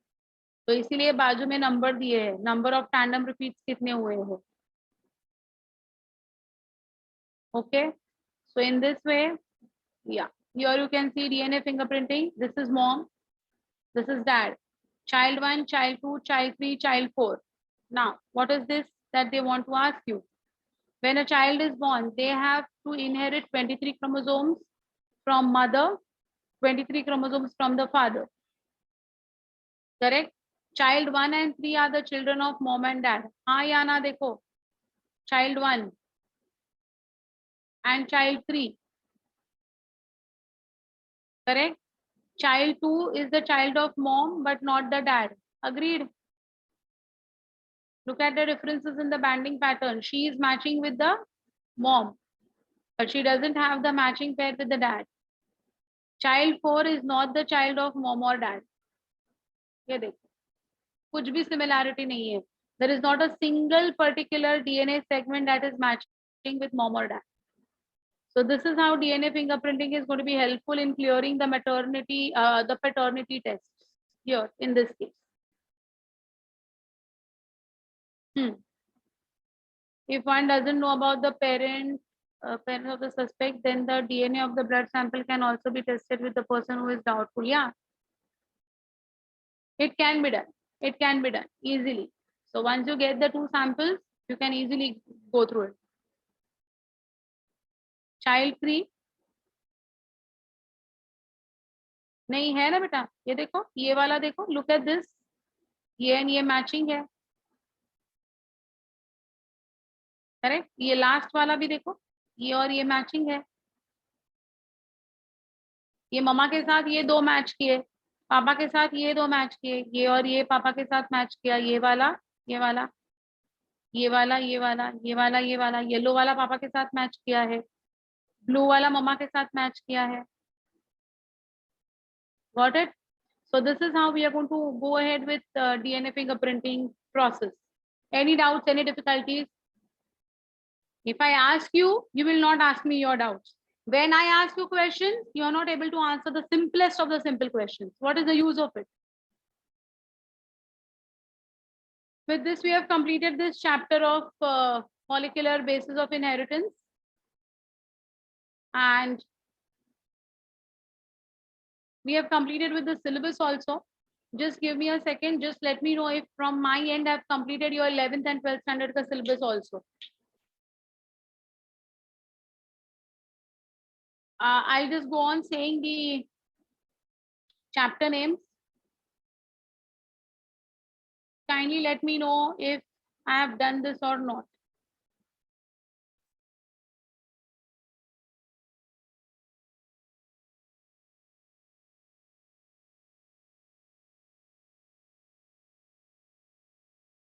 तो इसीलिए बाजू में number दिए हैं, नंबर ऑफ टैंडम रिपीट्स कितने हुए हैं. Okay. So in this way, yeah, here you can see DNA fingerprinting. This is mom, this is dad, child 1, child 2, child 3, child 4. Now, what is this that they want to ask you? When a child is born, they have to inherit 23 chromosomes from mother, 23 chromosomes from the father. Correct? Child 1 and 3 are the children of mom and dad. हाँ या ना देखो. Child 1 and child 3. Correct? Child 2 is the child of mom but not the dad. Agreed? Look at the differences in the banding pattern. She is matching with the mom, but she doesn't have the matching pair with the dad. Child 4 is not the child of mom or dad. ये देखो, कुछ भी similarity नहीं है. There is not a single particular DNA segment that is matching with mom or dad. So this is how DNA fingerprinting is going to be helpful in clearing the the paternity tests here in this case. If one doesn't know about the parent of the suspect, then the DNA of the blood sample can also be tested with the person who is doubtful. Yeah, it can be done. It can be done easily. So once you get the 2 samples, you can easily go through it. Child 3 नहीं है ना बेटा. ये देखो, ये वाला देखो. Look at this. ये and ये matching है. करेक्ट. ये लास्ट वाला भी देखो, ये और ये मैचिंग है. ये मम्मा के साथ ये 2 मैच किए, पापा के साथ ये 2 मैच किए, ये और ये पापा के साथ मैच किया. ये वाला, ये वाला, ये वाला, ये वाला, ये वाला, ये वाला. येलो वाला पापा के साथ मैच किया है, ब्लू वाला मम्मा के साथ मैच किया है. Got it? So this is how we are going to go ahead with DNA fingerprinting process. Any doubts, any difficulties? If I ask you, you will not ask me your doubts. When I ask you questions, you are not able to answer the simplest of the simple questions. What is the use of it? With this, we have completed this chapter of molecular basis of inheritance. And We have completed with the syllabus also. Just give me a second. Just let me know if from my end I've completed your 11th and 12th standard ka syllabus also. I'll just go on saying the chapter names. Kindly let me know if I have done this or not.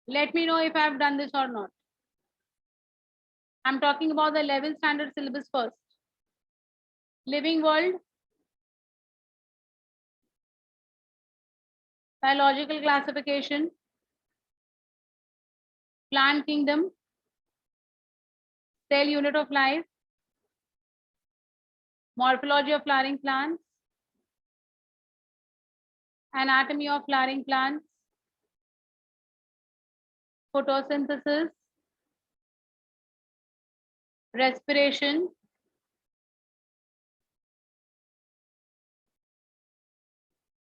Let me know if I have done this or not. I'm talking about the 11th standard syllabus first. Living world, biological classification, plant kingdom, cell unit of life, morphology of flowering plants, anatomy of flowering plants, photosynthesis, respiration,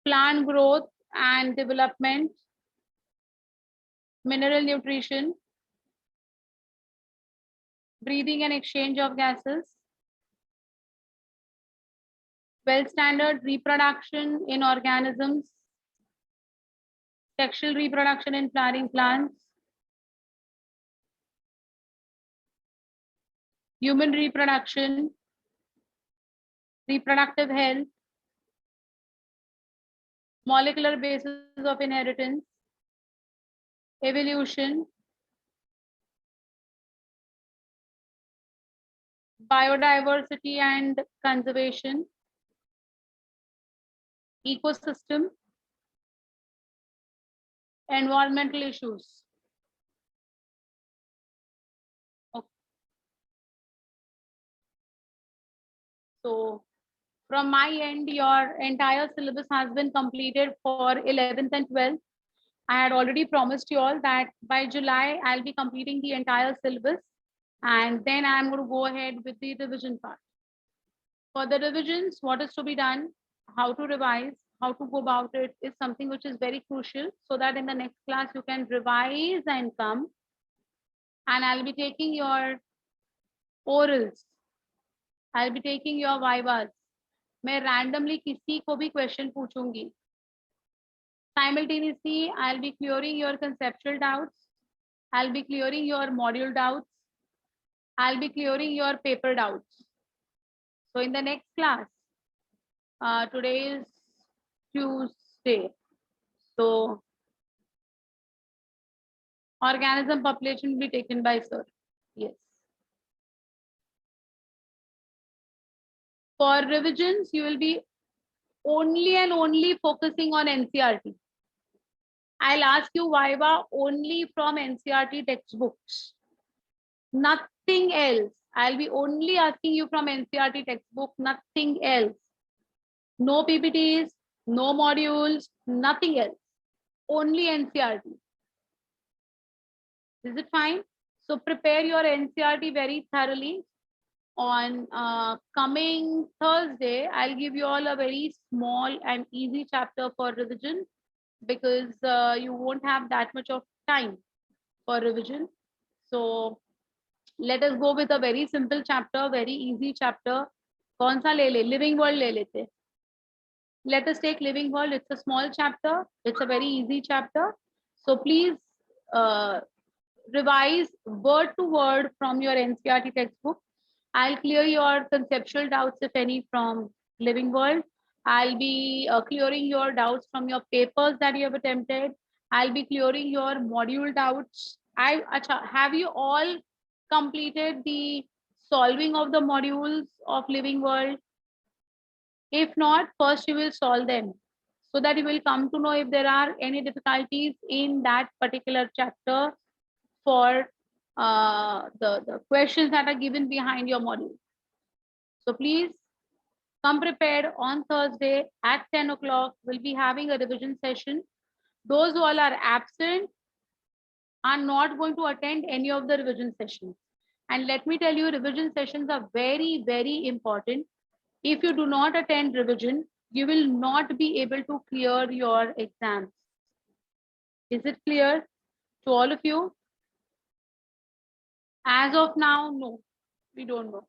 plant growth and development, mineral nutrition, breathing and exchange of gases, 12th standard reproduction in organisms, sexual reproduction in flowering plants, human reproduction, reproductive health, molecular basis of inheritance, evolution, biodiversity and conservation, ecosystem, environmental issues. Okay. So from my end, your entire syllabus has been completed for 11th and 12th. I had already promised you all that by July, I'll be completing the entire syllabus. And then I'm going to go ahead with the revision part. For the revisions, what is to be done, how to revise, how to go about it is something which is very crucial, so that in the next class you can revise and come. And I'll be taking your orals. I'll be taking your vivas. मैं randomly किसी को भी question पूछूंगी. Simultaneously, I'll be clearing your conceptual doubts. I'll be clearing your module doubts. I'll be clearing your paper doubts. So in the next class, today is Tuesday. So organism population will be taken by sir. Yes. For revisions, you will be only and only focusing on NCERT. I'll ask you Viva only from NCERT textbooks. Nothing else. I'll be only asking you from NCERT textbook, nothing else. No PPTs, no modules, nothing else. Only NCERT. Is it fine? So prepare your NCERT very thoroughly. On coming Thursday, I'll give you all a very small and easy chapter for revision, because you won't have that much of time for revision. So let us go with a very simple chapter, very easy chapter. कौन सा ले ले? Living world ले लेते. Let us take living world. It's a small chapter. It's a very easy chapter. So please revise word to word from your NCERT textbook. I'll clear your conceptual doubts, if any, from living world. I'll be clearing your doubts from your papers that you have attempted. I'll be clearing your module doubts. Have you all completed the solving of the modules of living world? If not, first you will solve them, so that you will come to know if there are any difficulties in that particular chapter for the questions that are given behind your module. So please come prepared. On Thursday at 10 o'clock, we'll be having a revision session. Those who all are absent are not going to attend any of the revision sessions. And let me tell you, revision sessions are very, very important. If you do not attend revision, you will not be able to clear your exams. Is it clear to all of you? As of now, no, we don't know.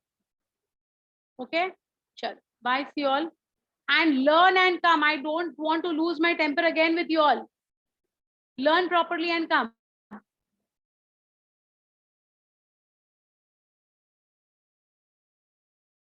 Okay, chalo. Bye, see you all. And learn and come. I don't want to lose my temper again with you all. Learn properly and come.